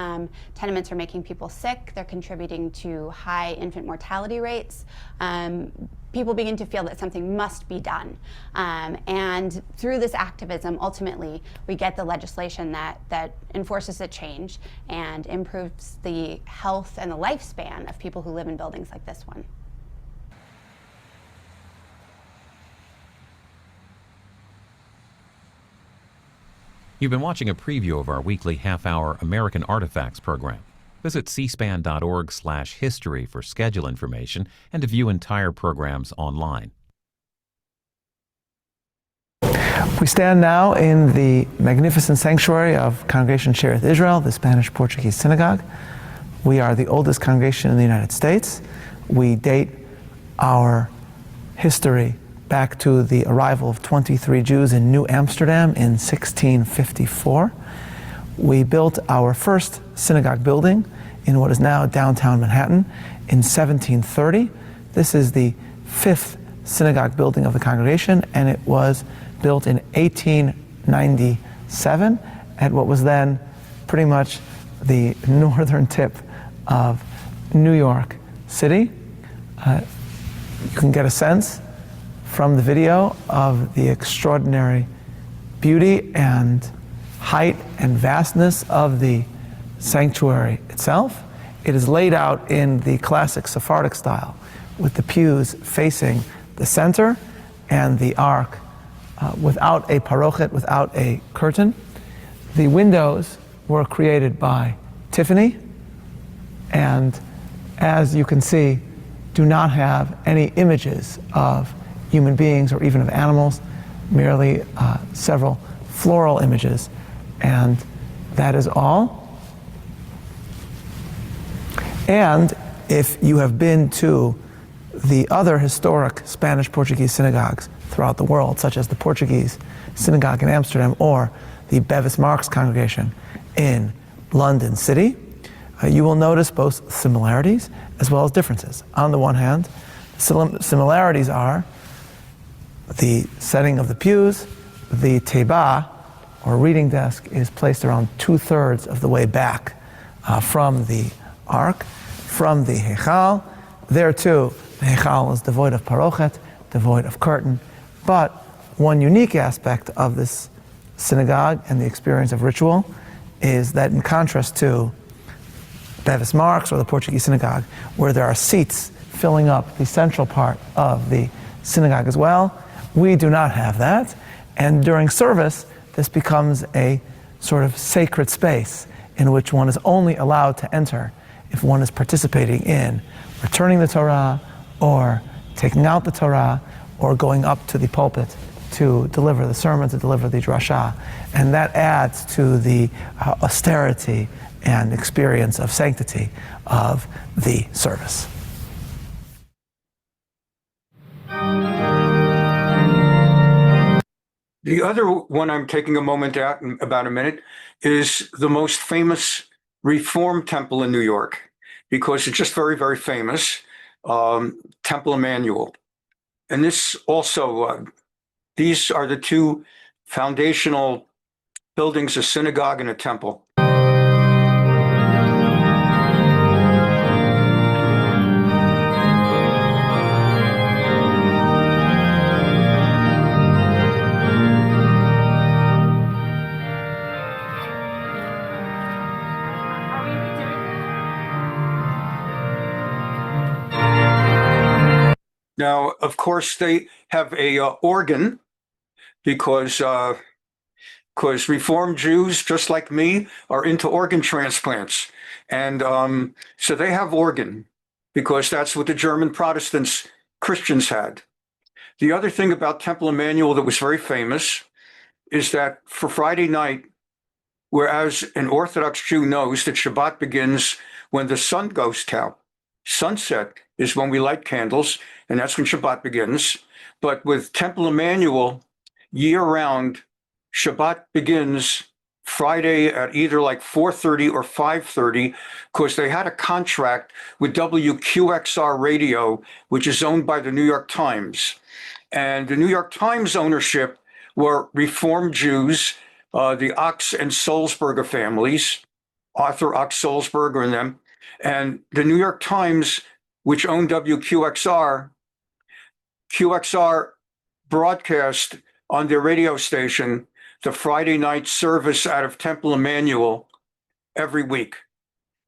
tenements are making people sick, they're contributing to high infant mortality rates, people begin to feel that something must be done. And through this activism, ultimately, we get the legislation that enforces a change and improves the health and the lifespan of people who live in buildings like this one. You've been watching a preview of our weekly half-hour American Artifacts program. Visit cspan.org/history for schedule information and to view entire programs online. We stand now in the magnificent sanctuary of Congregation Shearith Israel, the Spanish-Portuguese synagogue. We are the oldest congregation in the United States. We date our history back to the arrival of 23 Jews in New Amsterdam in 1654. We built our first synagogue building in what is now downtown Manhattan in 1730. This is the 5th synagogue building of the congregation, and it was built in 1897 at what was then pretty much the northern tip of New York City. You can get a sense from the video of the extraordinary beauty and height and vastness of the sanctuary itself. It is laid out in the classic Sephardic style, with the pews facing the center and the ark without a parochet, without a curtain. The windows were created by Tiffany, and as you can see, do not have any images of human beings or even of animals, merely several floral images, and that is all. And if you have been to the other historic Spanish-Portuguese synagogues throughout the world, such as the Portuguese synagogue in Amsterdam or the Bevis Marks congregation in London City, you will notice both similarities as well as differences. On the one hand, similarities are the setting of the pews. The teba, or reading desk, is placed around 2/3 of the way back from the ark, from the heichal. There too, the heichal is devoid of parochet, devoid of curtain. But one unique aspect of this synagogue and the experience of ritual is that, in contrast to Bevis Marks or the Portuguese synagogue, where there are seats filling up the central part of the synagogue as well, we do not have that. And during service, this becomes a sort of sacred space in which one is only allowed to enter if one is participating in returning the Torah or taking out the Torah or going up to the pulpit to deliver the sermon, to deliver the drasha. And that adds to the austerity and experience of sanctity of the service. The other one I'm taking a moment at in about a minute is the most famous Reform temple in New York, because it's just very, very famous, Temple Emanuel. And this also, these are the two foundational buildings, a synagogue and a temple. Now, of course, they have a organ because Reform Jews, just like me, are into organ transplants. And so they have organ because that's what the German Protestants, Christians had. The other thing about Temple Emanuel that was very famous is that for Friday night, whereas an Orthodox Jew knows that Shabbat begins when the sun goes down, sunset is when we light candles, and that's when Shabbat begins. But with Temple Emanuel, year-round, Shabbat begins Friday at either like 4:30 or 5:30, because they had a contract with WQXR Radio, which is owned by the New York Times. And the New York Times ownership were Reform Jews, the Ox and Sulzberger families, Arthur Ox Sulzberger and them. And the New York Times, which owned WQXR, QXR broadcast on their radio station the Friday night service out of Temple Emanuel every week.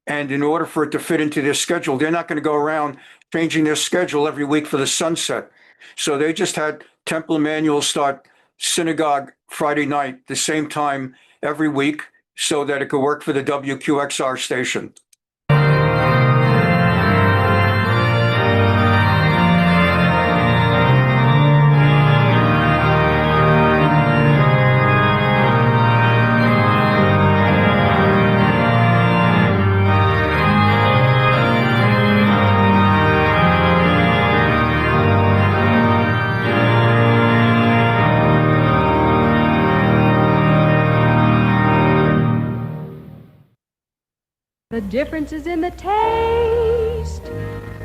And in order for it to fit into their schedule, they're not going to go around changing their schedule every week for the sunset. So they just had Temple Emanuel start synagogue Friday night, the same time every week, so that it could work for the WQXR station. The difference is in the taste.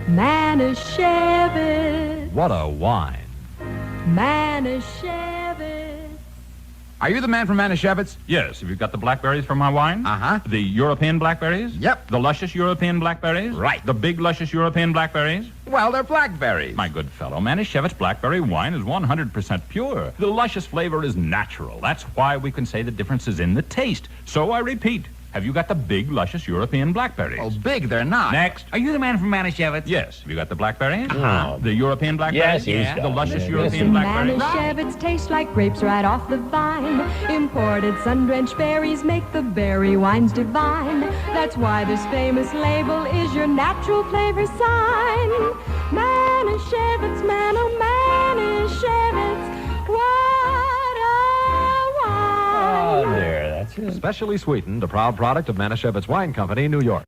Manischewitz. What a wine. Manischewitz. Are you the man from Manischewitz? Yes. Have you got the blackberries from my wine? Uh-huh. The European blackberries? Yep. The luscious European blackberries? Right. The big luscious European blackberries? Well, they're blackberries. My good fellow, Manischewitz blackberry wine is 100% pure. The luscious flavor is natural. That's why we can say the difference is in the taste. So I repeat, Have you got the big, luscious European blackberries? Oh, big, they're not. Next. Are you the man from Manischewitz? Yes. Have you got the blackberry? Oh. The European blackberry? Yes, The luscious Listen, European blackberry? Manischewitz taste like grapes right off the vine. Imported sun-drenched berries make the berry wines divine. That's why this famous label is your natural flavor sign. Manischewitz, man, oh Manischewitz, what a wine. Oh, dear, that's it. Specially sweetened, a proud product of Manischewitz Wine Company, New York.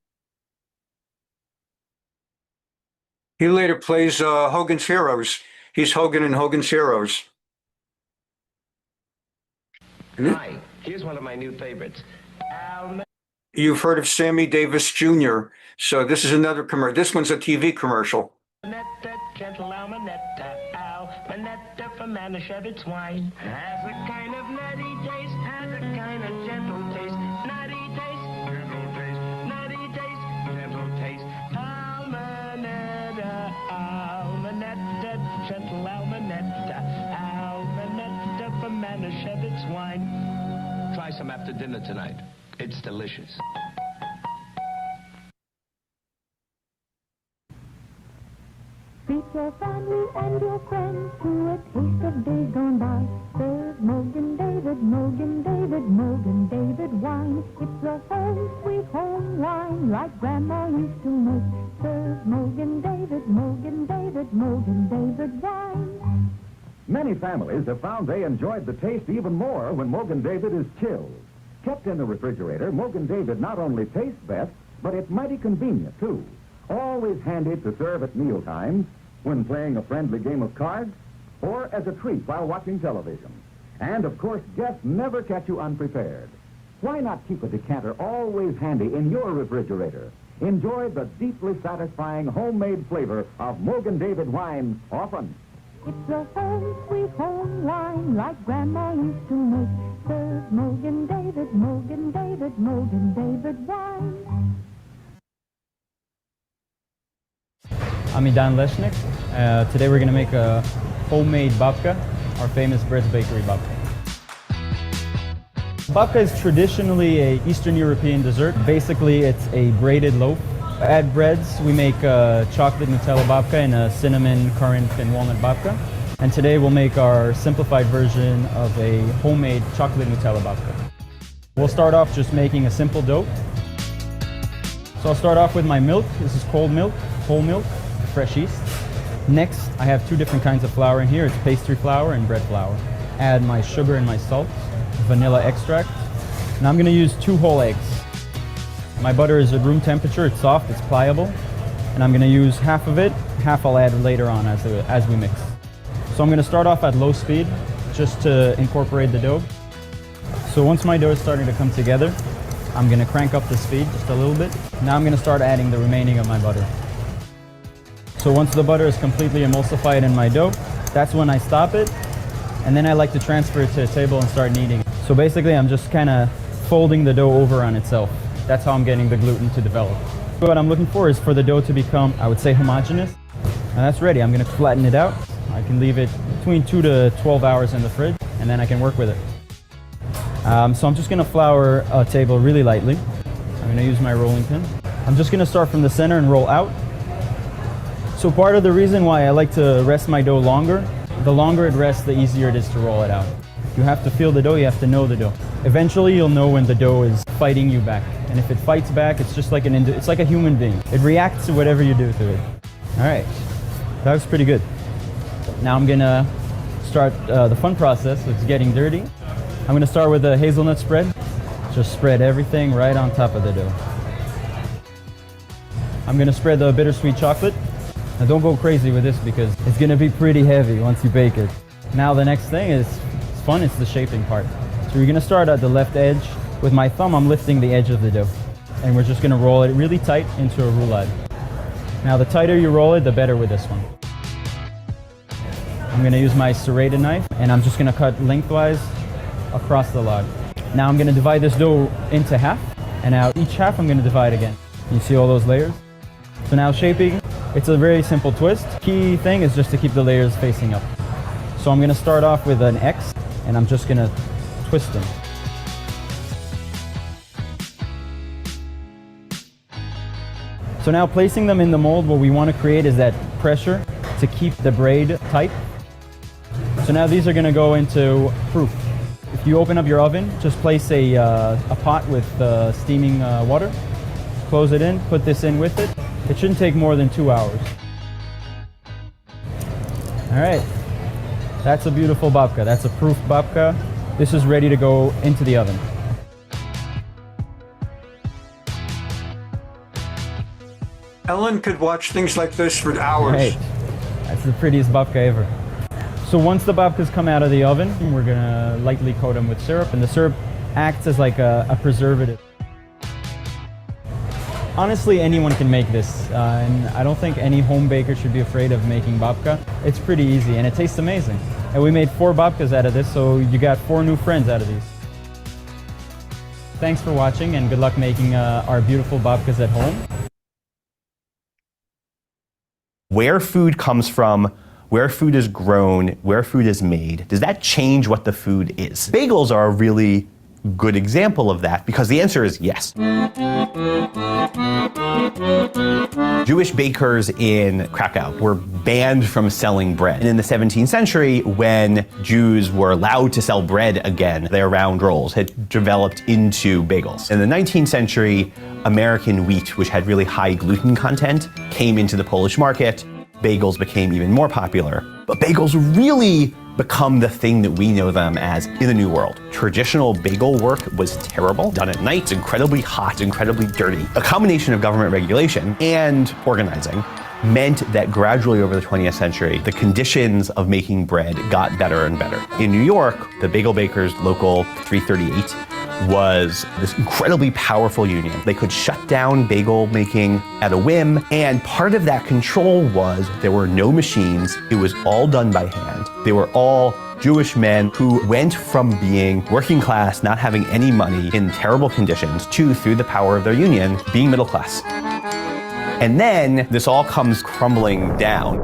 He later plays Hogan's Heroes. He's Hogan in Hogan's Heroes. Hi, here's one of my new favorites. You've heard of Sammy Davis Jr. So this is another commercial. This one's a TV commercial. Manetta, gentle Almanetta, Almanetta from Manischewitz wine. Has a kind of nutty taste, has a kind of gentle taste. Nutty taste, gentle taste, nutty taste, gentle taste. Almanetta, Almanetta, gentle Almanetta, Almanetta from Manischewitz wine. Try some after dinner tonight. It's delicious. Treat your family and your friends to a taste of days gone by. Serve Mogan David, Mogan David, Mogan David wine. It's a home, sweet home wine like Grandma used to make. Serve Mogan David, Mogan David, Mogan David wine. Many families have found they enjoyed the taste even more when Mogan David is chilled. Kept in the refrigerator, Mogan David not only tastes best, but it's mighty convenient, too. Always handy to serve at mealtimes, when playing a friendly game of cards, or as a treat while watching television. And, of course, guests never catch you unprepared. Why not keep a decanter always handy in your refrigerator? Enjoy the deeply satisfying homemade flavor of Mogan David wine often. It's a home, sweet home wine like Grandma used to make. Serve Mogan David, Mogan David, Mogan David wine. I'm Idan Leshnik. Today we're going to make a homemade babka, our famous Brett's Bakery babka. Babka is traditionally an Eastern European dessert. Basically, it's a braided loaf. At breads, we make a chocolate Nutella babka and a cinnamon, currant, and walnut babka. And today we'll make our simplified version of a homemade chocolate Nutella babka. We'll start off just making a simple dough. So I'll start off with my milk. This is cold milk, whole milk, fresh yeast. Next, I have two different kinds of flour in here. It's pastry flour and bread flour. Add my sugar and my salt, vanilla extract. And I'm going to use 2 whole eggs. My butter is at room temperature. It's soft, it's pliable. And I'm going to use half of it. Half I'll add later on as we mix. So I'm going to start off at low speed just to incorporate the dough. So once my dough is starting to come together, I'm going to crank up the speed just a little bit. Now I'm going to start adding the remaining of my butter. So once the butter is completely emulsified in my dough, that's when I stop it. And then I like to transfer it to a table and start kneading. So basically I'm just kind of folding the dough over on itself. That's how I'm getting the gluten to develop. What I'm looking for is for the dough to become, I would say, homogeneous. And that's ready. I'm going to flatten it out. I can leave it between 2 to 12 hours in the fridge, and then I can work with it. So I'm just going to flour a table really lightly. I'm going to use my rolling pin. I'm just going to start from the center and roll out. So part of the reason why I like to rest my dough longer, the longer it rests, the easier it is to roll it out. You have to feel the dough, you have to know the dough. Eventually you'll know when the dough is fighting you back. And if it fights back, it's just like it's like a human being. It reacts to whatever you do to it. All right, that was pretty good. Now I'm gonna start the fun process. It's getting dirty. I'm gonna start with a hazelnut spread. Just spread everything right on top of the dough. I'm gonna spread the bittersweet chocolate. Now don't go crazy with this because it's gonna be pretty heavy once you bake it. Now the next thing is, it's fun, it's the shaping part. So you're gonna start at the left edge. With my thumb, I'm lifting the edge of the dough. And we're just gonna roll it really tight into a roulade. Now the tighter you roll it, the better with this one. I'm gonna use my serrated knife and I'm just gonna cut lengthwise across the log. Now I'm gonna divide this dough into half, and now each half I'm gonna divide again. You see all those layers? So now shaping, it's a very simple twist. Key thing is just to keep the layers facing up. So I'm gonna start off with an X and I'm just gonna twist them. So now placing them in the mold, what we want to create is that pressure to keep the braid tight. So now these are going to go into proof. If you open up your oven, just place a pot with steaming water, close it in, put this in with it. It shouldn't take more than 2 hours. All right, that's a beautiful babka. That's a proof babka. This is ready to go into the oven. Ellen could watch things like this for hours. Right. That's the prettiest babka ever. So once the babkas come out of the oven, we're gonna lightly coat them with syrup, and the syrup acts as like a preservative. Honestly, anyone can make this, and I don't think any home baker should be afraid of making babka. It's pretty easy, and it tastes amazing. And we made 4 babkas out of this, so you got 4 new friends out of these. Thanks for watching, and good luck making our beautiful babkas at home. Where food comes from, where food is grown, where food is made, does that change what the food is? Bagels are a really good example of that because the answer is yes. Jewish bakers in Krakow were banned from selling bread. And in the 17th century, when Jews were allowed to sell bread again, their round rolls had developed into bagels. In the 19th century, American wheat, which had really high gluten content, came into the Polish market. Bagels became even more popular. But bagels really become the thing that we know them as in the New World. Traditional bagel work was terrible, done at night, incredibly hot, incredibly dirty. A combination of government regulation and organizing meant that gradually over the 20th century, the conditions of making bread got better and better. In New York, the Bagel Bakers Local 338 was this incredibly powerful union. They could shut down bagel making at a whim, and part of that control was there were no machines. It was all done by hand. They were all Jewish men who went from being working class, not having any money, in terrible conditions, to, through the power of their union, being middle class. And then this all comes crumbling down.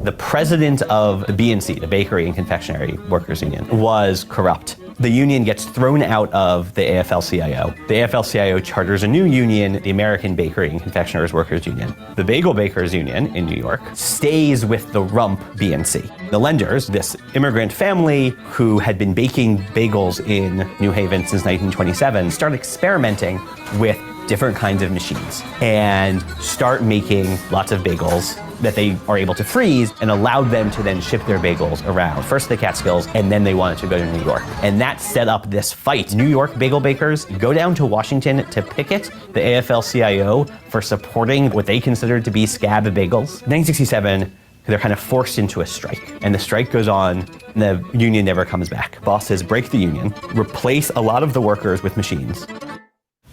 The president of the BNC, the Bakery and Confectionery Workers Union, was corrupt. The union gets thrown out of the AFL-CIO. The AFL-CIO charters a new union, the American Bakery and Confectioners Workers Union. The Bagel Bakers Union in New York stays with the rump BNC. The Lenders, this immigrant family who had been baking bagels in New Haven since 1927, start experimenting with different kinds of machines and start making lots of bagels that they are able to freeze and allow them to then ship their bagels around. First the Catskills, and then they wanted to go to New York. And that set up this fight. New York bagel bakers go down to Washington to picket the AFL-CIO for supporting what they considered to be scab bagels. 1967, they're kind of forced into a strike. And the strike goes on, and the union never comes back. Bosses break the union, replace a lot of the workers with machines.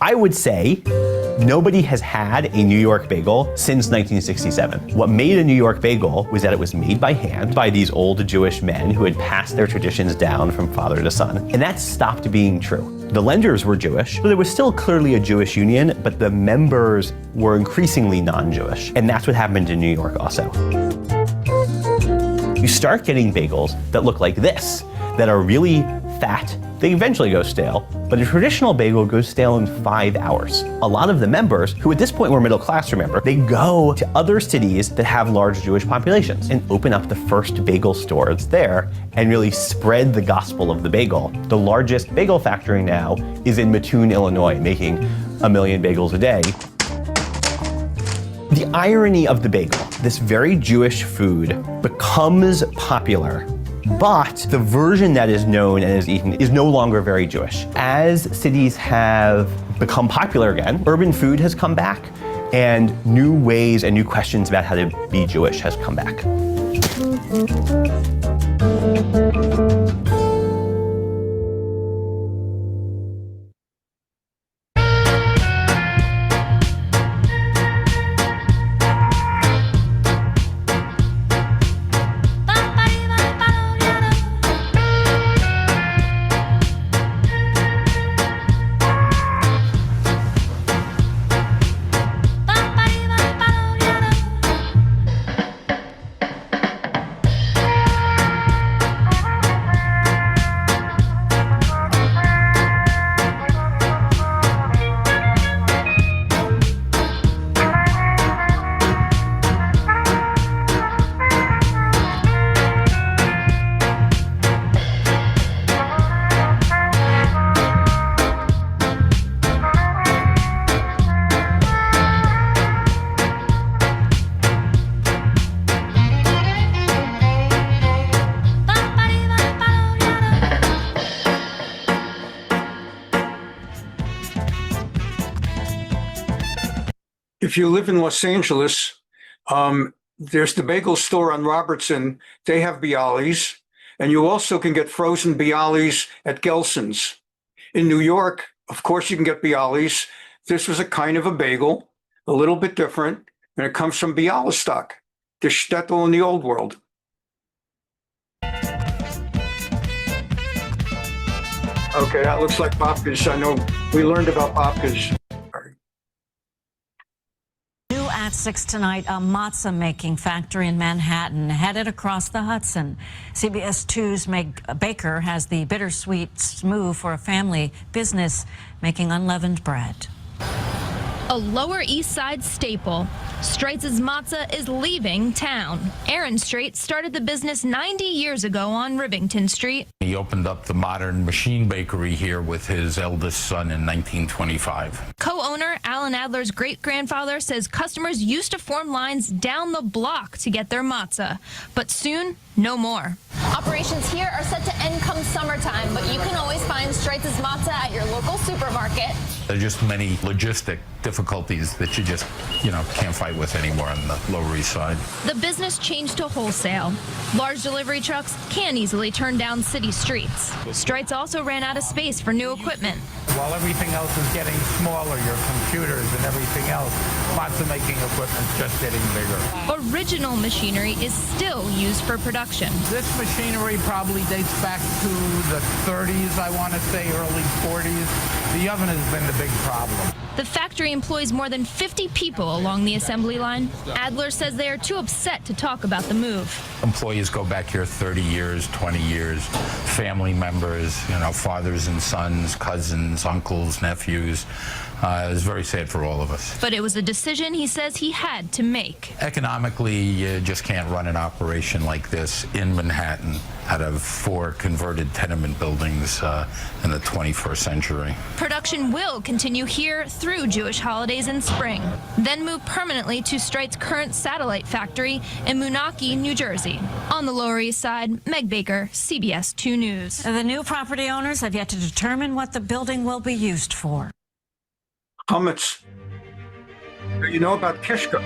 I would say nobody has had a New York bagel since 1967. What made a New York bagel was that it was made by hand by these old Jewish men who had passed their traditions down from father to son. And that stopped being true. The Lenders were Jewish, so there was still clearly a Jewish union, but the members were increasingly non-Jewish. And that's what happened in New York also. You start getting bagels that look like this, that are really fat. They eventually go stale, but a traditional bagel goes stale in 5 hours. A lot of the members, who at this point were middle class, remember, they go to other cities that have large Jewish populations and open up the first bagel stores there and really spread the gospel of the bagel. The largest bagel factory now is in Mattoon, Illinois, making 1 million bagels a day. The irony of the bagel, this very Jewish food, becomes popular, but the version that is known and is eaten is no longer very Jewish. As cities have become popular again, urban food has come back, and new ways and new questions about how to be Jewish has come back. If you live in Los Angeles, there's the bagel store on Robertson. They have bialys, and you also can get frozen bialys at Gelson's. In New York, of course, you can get bialys. This was a kind of a bagel, a little bit different, and it comes from Bialystok, the shtetl in the old world. Okay, that looks like babkas. I know we learned about babkas. New at 6 tonight, a matzah-making factory in Manhattan headed across the Hudson. CBS 2's Meg Baker has the bittersweet move for a family business making unleavened bread. A Lower East Side staple, Streit's Matzah is leaving town. Aaron Streit started the business 90 years ago on Rivington Street. He opened up the modern machine bakery here with his eldest son in 1925. Co-owner Alan Adler's great-grandfather says customers used to form lines down the block to get their matzah, but soon, no more. Operations here are set to end come summertime, but you can always find Streit's Matzah at your local supermarket. There are just many logistic difficulties that you just, can't fight with anymore on the Lower East Side. The business changed to wholesale. Large delivery trucks can easily turn down city streets. Streit's also ran out of space for new equipment. While everything else is getting smaller, your computers and everything else, matzah making equipment's just getting bigger. Original machinery is still used for production. This machinery probably dates back to the 30s, I want to say, early 40s. The oven has been the big problem. The factory employs more than 50 people along the assembly line. Adler says they are too upset to talk about the move. Employees go back here 30 years, 20 years, family members, fathers and sons, cousins, uncles, nephews. It was very sad for all of us. But it was a decision he says he had to make. Economically, you just can't run an operation like this in Manhattan out of 4 converted tenement buildings in the 21st century. Production will continue here through Jewish holidays in spring, then move permanently to Streit's current satellite factory in Moonachie, New Jersey. On the Lower East Side, Meg Baker, CBS 2 News. The new property owners have yet to determine what the building will be used for. Hummus. You know about kishka.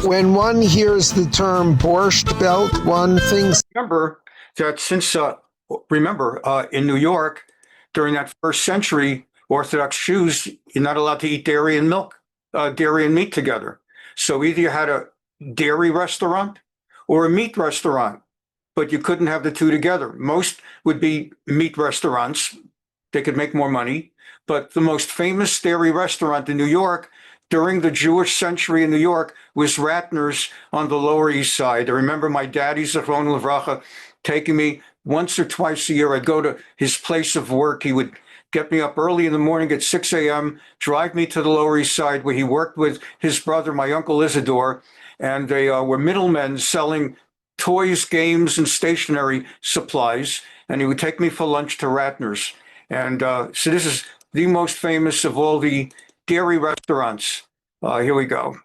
When one hears the term Borscht Belt, one thinks. Remember that since, in New York, during that first century, Orthodox Jews, you're not allowed to eat dairy and meat together. So either you had a dairy restaurant or a meat restaurant, but you couldn't have the two together. Most would be meat restaurants. They could make more money. But the most famous dairy restaurant in New York during the Jewish century in New York was Ratner's on the Lower East Side. I remember my daddy, Zichron Livracha, taking me once or twice a year. I'd go to his place of work. He would get me up early in the morning at 6 a.m., drive me to the Lower East Side where he worked with his brother, my uncle Isidore, and they were middlemen selling toys, games, and stationery supplies. And he would take me for lunch to Ratner's. And so this is the most famous of all the dairy restaurants. Here we go.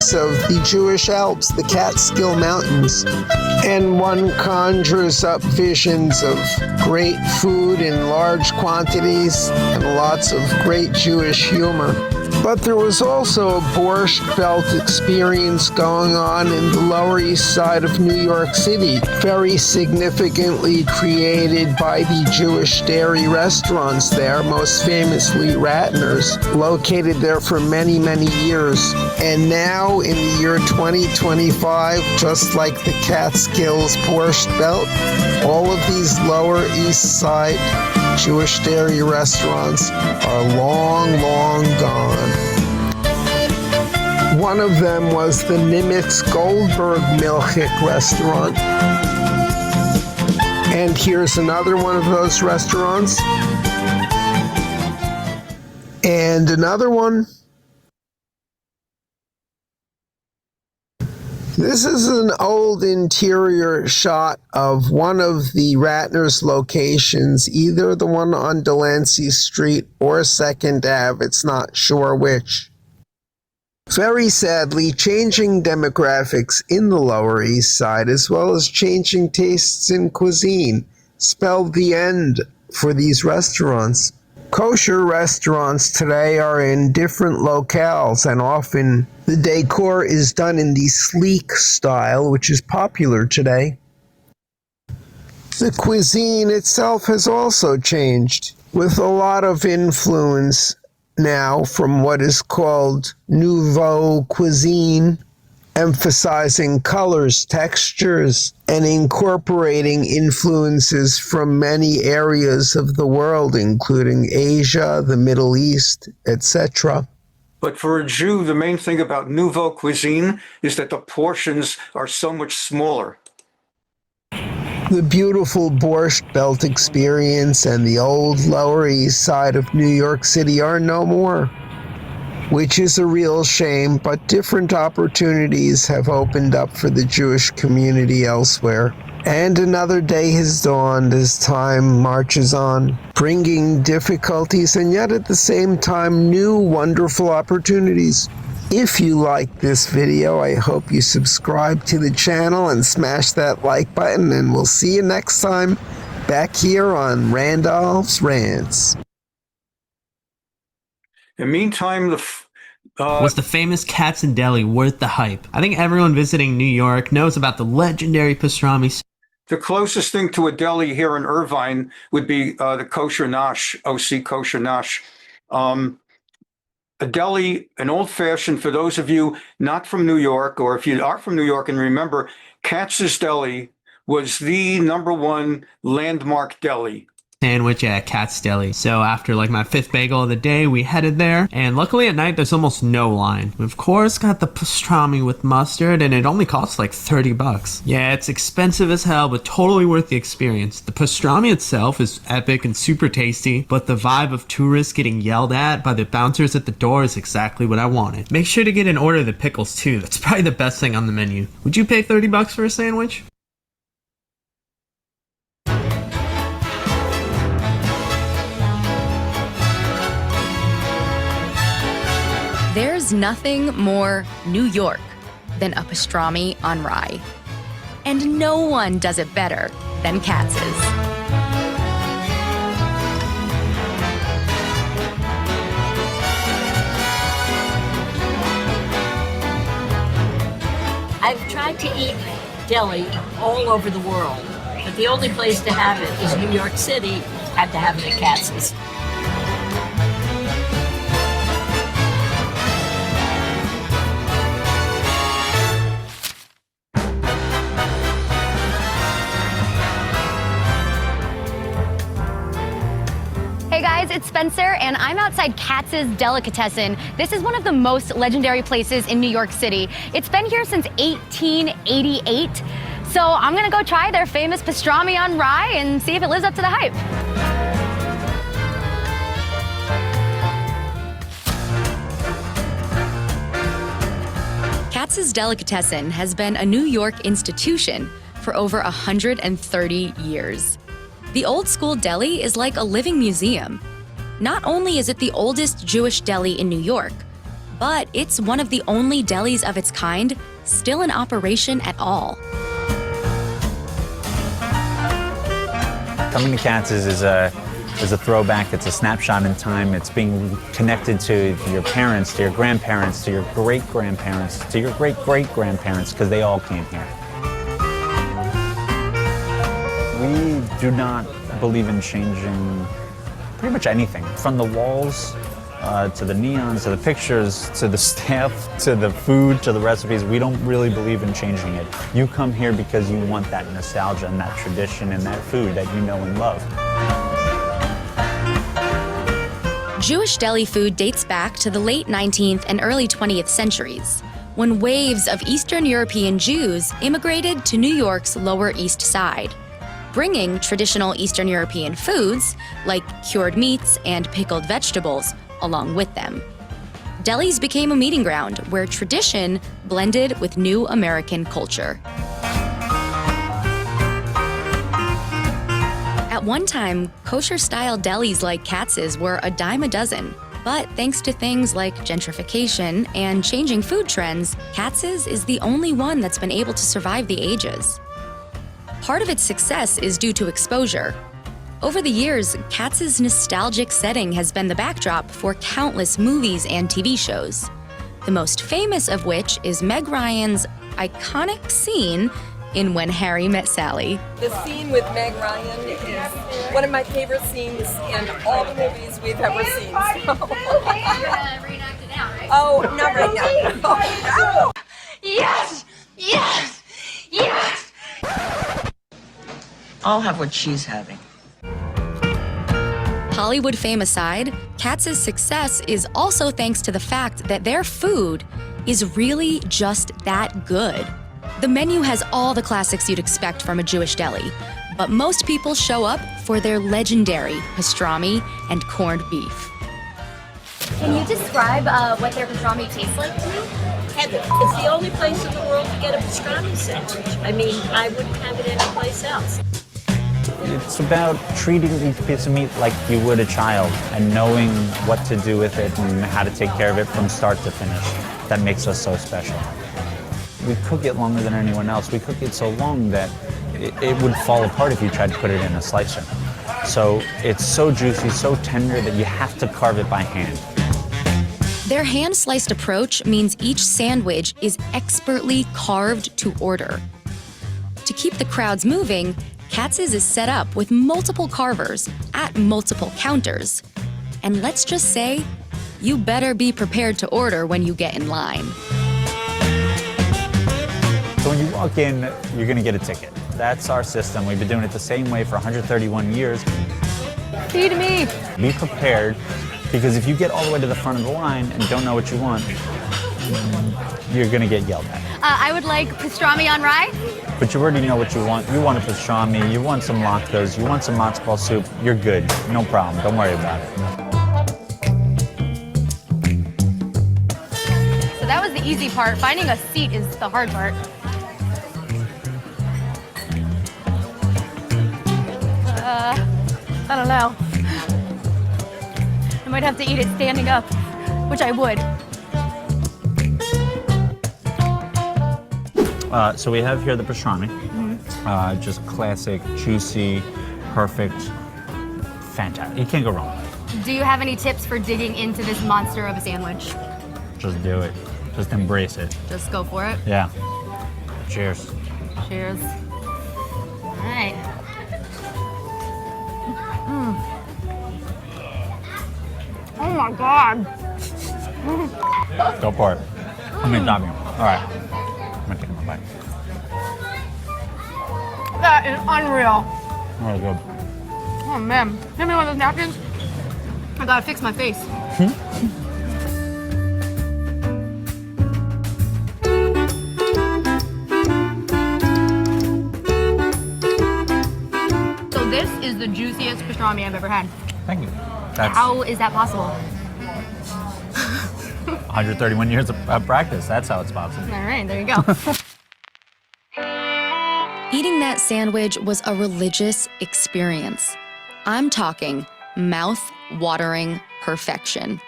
Of the Jewish Alps, the Catskill Mountains, and one conjures up visions of great food in large quantities and lots of great Jewish humor. But there was also a Borscht Belt experience going on in the Lower East Side of New York City, very significantly created by the Jewish dairy restaurants there, most famously Ratner's, located there for many, many years. And now in the year 2025, just like the Catskills Borscht Belt, all of these Lower East Side Jewish dairy restaurants are long, long gone. One of them was the Nimitz Goldberg Milchik restaurant. And here's another one of those restaurants. And another one. This is an old interior shot of one of the Ratner's locations, either the one on Delancey Street or 2nd Ave, it's not sure which. Very sadly, changing demographics in the Lower East Side, as well as changing tastes in cuisine, spelled the end for these restaurants. Kosher restaurants today are in different locales, and often the decor is done in the sleek style, which is popular today. The cuisine itself has also changed, with a lot of influence now from what is called nouveau cuisine, emphasizing colors, textures, and incorporating influences from many areas of the world, including Asia, the Middle East, etc. But for a Jew, the main thing about nouveau cuisine is that the portions are so much smaller. The beautiful Borscht Belt experience and the old Lower East Side of New York City are no more, which is a real shame, but different opportunities have opened up for the Jewish community elsewhere. And another day has dawned as time marches on, bringing difficulties and yet at the same time new wonderful opportunities. If you like this video, I hope you subscribe to the channel and smash that like button, and we'll see you next time back here on Randolph's Rants. In the meantime, was the famous Katz's Deli worth the hype? I think everyone visiting New York knows about the legendary pastrami. The closest thing to a deli here in Irvine would be the Kosher Nosh, OC Kosher Nosh. A deli, an old-fashioned, for those of you not from New York, or if you are from New York and remember, Katz's Deli was the #1 landmark deli. Sandwich at Katz's Deli. So after like my 5th bagel of the day, we headed there, and luckily at night there's almost no line. We of course got the pastrami with mustard, and it only costs like $30. Yeah, it's expensive as hell, but totally worth the experience. The pastrami itself is epic and super tasty, but the vibe of tourists getting yelled at by the bouncers at the door is exactly what I wanted. Make sure to get an order of the pickles too. That's probably the best thing on the menu. Would you pay $30 for a sandwich? There's nothing more New York than a pastrami on rye. And no one does it better than Katz's. I've tried to eat deli all over the world, but the only place to have it is New York City. Had to have it at Katz's. Hey guys, it's Spencer, and I'm outside Katz's Delicatessen. This is one of the most legendary places in New York City. It's been here since 1888, so I'm gonna go try their famous pastrami on rye and see if it lives up to the hype. Katz's Delicatessen has been a New York institution for over 130 years. The old school deli is like a living museum. Not only is it the oldest Jewish deli in New York, but it's one of the only delis of its kind still in operation at all. Coming to Katz's is a is a throwback, it's a snapshot in time, it's being connected to your parents, to your grandparents, to your great-grandparents, to your great-great-grandparents, because they all came here. We do not believe in changing pretty much anything, from the walls to the neons, to the pictures, to the staff, to the food, to the recipes. We don't really believe in changing it. You come here because you want that nostalgia and that tradition and that food that you know and love. Jewish deli food dates back to the late 19th and early 20th centuries, when waves of Eastern European Jews immigrated to New York's Lower East Side, bringing traditional Eastern European foods like cured meats and pickled vegetables along with them. Delis became a meeting ground where tradition blended with new American culture. At one time, kosher-style delis like Katz's were a dime a dozen. But thanks to things like gentrification and changing food trends, Katz's is the only one that's been able to survive the ages. Part of its success is due to exposure. Over the years, Katz's nostalgic setting has been the backdrop for countless movies and TV shows. The most famous of which is Meg Ryan's iconic scene in When Harry Met Sally. The scene with Meg Ryan is one of my favorite scenes in all the movies we've ever seen. So. Oh, not right now. Oh, no. Yes! Yes! Yes! I'll have what she's having. Hollywood fame aside, Katz's success is also thanks to the fact that their food is really just that good. The menu has all the classics you'd expect from a Jewish deli, but most people show up for their legendary pastrami and corned beef. Can you describe what their pastrami tastes like to me? Heaven. It's the only place in the world to get a pastrami sandwich. I mean, I wouldn't have it anyplace else. It's about treating each piece of meat like you would a child and knowing what to do with it and how to take care of it from start to finish. That makes us so special. We cook it longer than anyone else. We cook it so long that it would fall apart if you tried to put it in a slicer. So it's so juicy, so tender that you have to carve it by hand. Their hand-sliced approach means each sandwich is expertly carved to order. To keep the crowds moving, Katz's is set up with multiple carvers at multiple counters. And let's just say, you better be prepared to order when you get in line. So when you walk in, you're gonna get a ticket. That's our system. We've been doing it the same way for 131 years. Feed me. Be prepared, because if you get all the way to the front of the line and don't know what you want, you're gonna get yelled at. I would like pastrami on rye. But you already know what you want. You want a pastrami, you want some latkes, you want some matzo ball soup, you're good. No problem, don't worry about it. So that was the easy part. Finding a seat is the hard part. I don't know. I might have to eat it standing up, which I would. So we have here the pastrami. Just classic, juicy, perfect, fantastic. You can't go wrong. Do you have any tips for digging into this monster of a sandwich? Just do it. Just embrace it. Just go for it? Yeah. Cheers. Cheers. All right. Oh my God. Go for it. How many time you? All right. I'm gonna take my bite. That is unreal. Really good. Oh man. Give me one of those napkins. I gotta fix my face. So this is the juiciest pastrami I've ever had. Thank you. That's How is that possible? 131 years of practice. That's how it's possible. All right, there you go. Eating that sandwich was a religious experience. I'm talking mouth-watering perfection.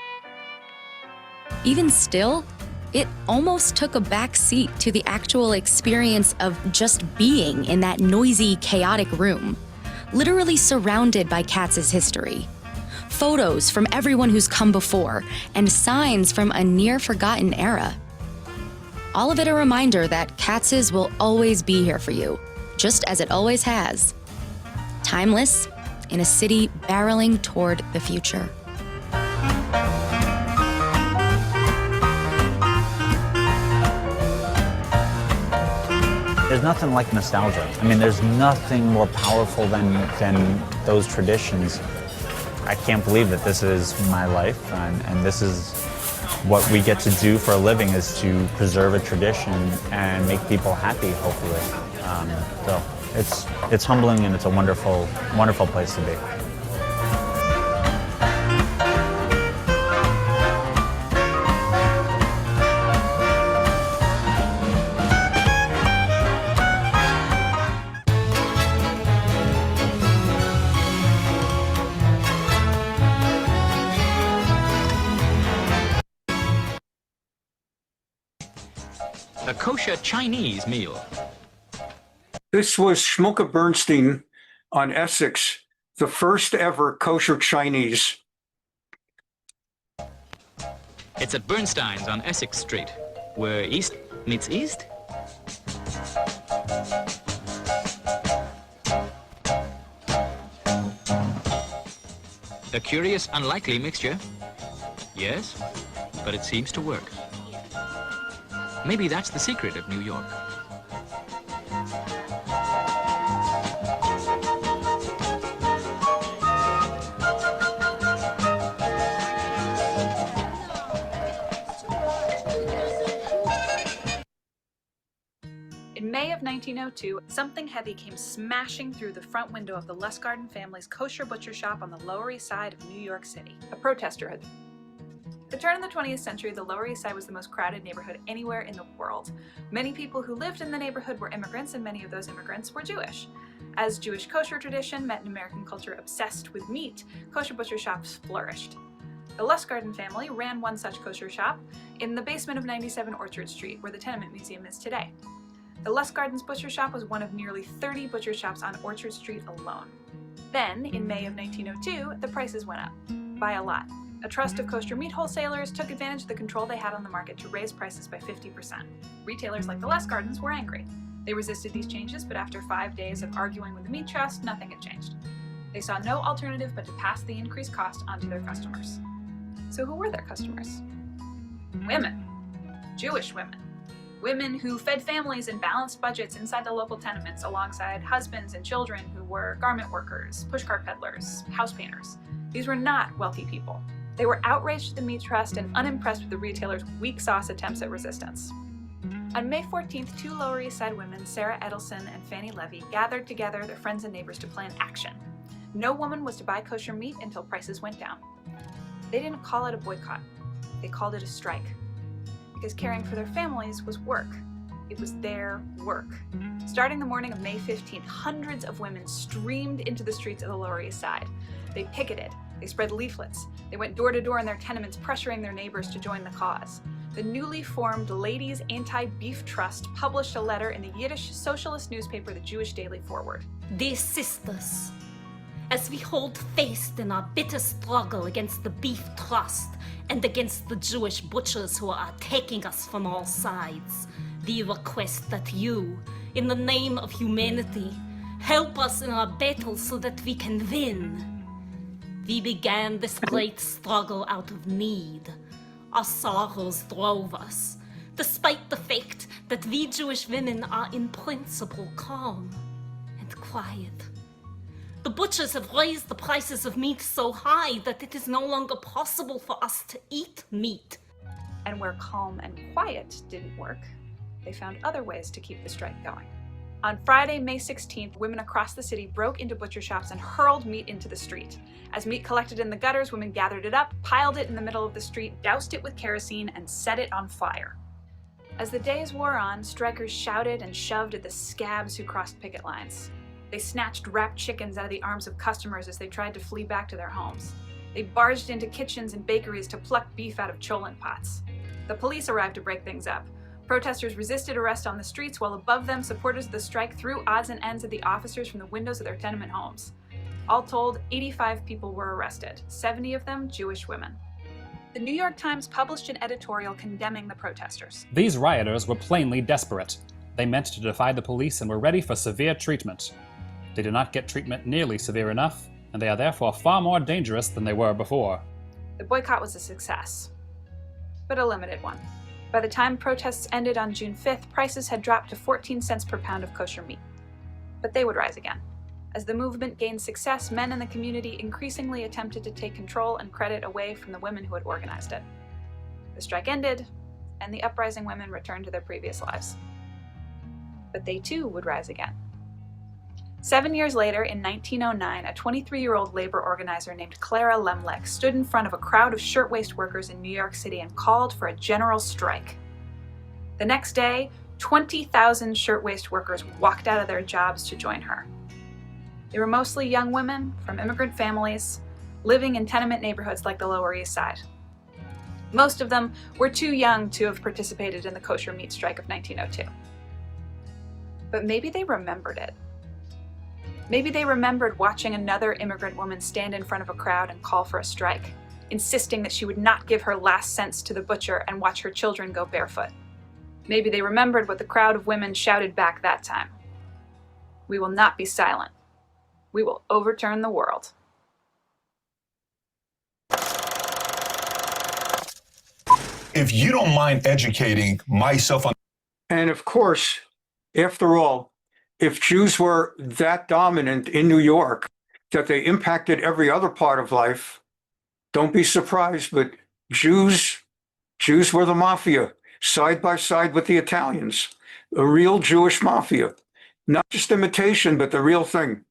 Even still, it almost took a back seat to the actual experience of just being in that noisy, chaotic room. literally surrounded by Katz's history. Photos from everyone who's come before, and signs from a near-forgotten era. All of it a reminder that Katz's will always be here for you, just as it always has. Timeless, in a city barreling toward the future. There's nothing like nostalgia. I mean, there's nothing more powerful than those traditions. I can't believe that this is my life, and this is what we get to do for a living, is to preserve a tradition and make people happy, hopefully. So it's humbling, and it's a wonderful, wonderful place to be. A kosher Chinese meal. This was Shmuka Bernstein on Essex, the first ever kosher Chinese. It's at Bernstein's on Essex Street, where East meets East. A curious, unlikely mixture. Yes, but it seems to work. Maybe that's the secret of New York. In May of 1902, something heavy came smashing through the front window of the Lustgarten family's kosher butcher shop on the Lower East Side of New York City. A protester had. At the turn of the 20th century, the Lower East Side was the most crowded neighborhood anywhere in the world. Many people who lived in the neighborhood were immigrants, and many of those immigrants were Jewish. As Jewish kosher tradition met an American culture obsessed with meat, kosher butcher shops flourished. The Lustgarten family ran one such kosher shop in the basement of 97 Orchard Street, where the Tenement Museum is today. The Lustgarten's butcher shop was one of nearly 30 butcher shops on Orchard Street alone. Then, in May of 1902, the prices went up, by a lot. A trust of kosher meat wholesalers took advantage of the control they had on the market to raise prices by 50%. Retailers like the Lustgartens were angry. They resisted these changes, but after 5 days of arguing with the meat trust, nothing had changed. They saw no alternative but to pass the increased cost onto their customers. So who were their customers? Women. Jewish women. Women who fed families and balanced budgets inside the local tenements alongside husbands and children who were garment workers, pushcart peddlers, house painters. These were not wealthy people. They were outraged at the meat trust and unimpressed with the retailers' weak sauce attempts at resistance. On May 14th, two Lower East Side women, Sarah Edelson and Fanny Levy, gathered together their friends and neighbors to plan action. No woman was to buy kosher meat until prices went down. They didn't call it a boycott. They called it a strike. Because caring for their families was work. It was their work. Starting the morning of May 15th, hundreds of women streamed into the streets of the Lower East Side. They picketed. They spread leaflets. They went door to door in their tenements, pressuring their neighbors to join the cause. The newly formed Ladies' Anti-Beef Trust published a letter in the Yiddish socialist newspaper, the Jewish Daily Forward. Dear sisters, as we hold fast in our bitter struggle against the beef trust and against the Jewish butchers who are attacking us from all sides, we request that you, in the name of humanity, help us in our battle so that we can win. We began this great struggle out of need. Our sorrows drove us, despite the fact that we Jewish women are in principle calm and quiet. The butchers have raised the prices of meat so high that it is no longer possible for us to eat meat. And where calm and quiet didn't work, they found other ways to keep the strike going. On Friday, May 16th, women across the city broke into butcher shops and hurled meat into the street. As meat collected in the gutters, women gathered it up, piled it in the middle of the street, doused it with kerosene, and set it on fire. As the days wore on, strikers shouted and shoved at the scabs who crossed picket lines. They snatched wrapped chickens out of the arms of customers as they tried to flee back to their homes. They barged into kitchens and bakeries to pluck beef out of cholent pots. The police arrived to break things up. Protesters resisted arrest on the streets, while above them, supporters of the strike threw odds and ends at the officers from the windows of their tenement homes. All told, 85 people were arrested, 70 of them Jewish women. The New York Times published an editorial condemning the protesters. These rioters were plainly desperate. They meant to defy the police and were ready for severe treatment. They did not get treatment nearly severe enough, and they are therefore far more dangerous than they were before. The boycott was a success, but a limited one. By the time protests ended on June 5th, prices had dropped to 14 cents per pound of kosher meat. But they would rise again. As the movement gained success, men in the community increasingly attempted to take control and credit away from the women who had organized it. The strike ended, and the uprising women returned to their previous lives. But they too would rise again. 7 years later, in 1909, a 23-year-old labor organizer named Clara Lemlich stood in front of a crowd of shirtwaist workers in New York City and called for a general strike. The next day, 20,000 shirtwaist workers walked out of their jobs to join her. They were mostly young women from immigrant families living in tenement neighborhoods like the Lower East Side. Most of them were too young to have participated in the kosher meat strike of 1902. But maybe they remembered it. Maybe they remembered watching another immigrant woman stand in front of a crowd and call for a strike, insisting that she would not give her last cents to the butcher and watch her children go barefoot. Maybe they remembered what the crowd of women shouted back that time. We will not be silent. We will overturn the world. If you don't mind educating myself on... And of course, after all, if Jews were that dominant in New York that they impacted every other part of life, don't be surprised, but Jews were the mafia, side by side with the Italians, a real Jewish mafia, not just imitation, but the real thing.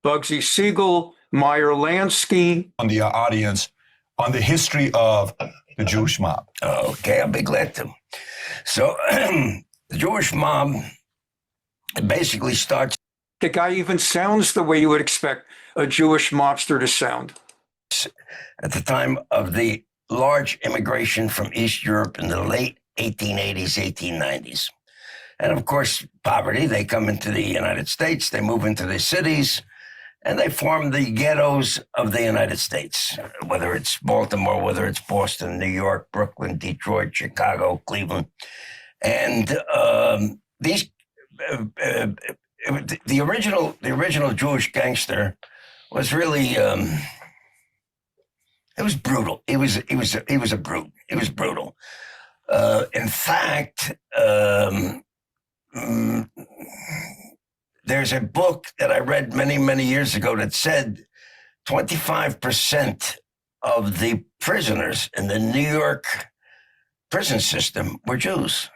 Bugsy Siegel, Meyer Lansky. On the audience, on the history of the Jewish mob. Okay, I'll be glad to. So, the Jewish mob basically starts... The guy even sounds the way you would expect a Jewish mobster to sound. At the time of the large immigration from East Europe in the late 1880s, 1890s. And of course, poverty, they come into the United States, they move into the cities, and they form the ghettos of the United States, whether it's Baltimore, whether it's Boston, New York, Brooklyn, Detroit, Chicago, Cleveland. And the original Jewish gangster was really, it was brutal. He was a brute. He was brutal. In fact, there's a book that I read many, many years ago that said 25% of the prisoners in the New York prison system were Jews.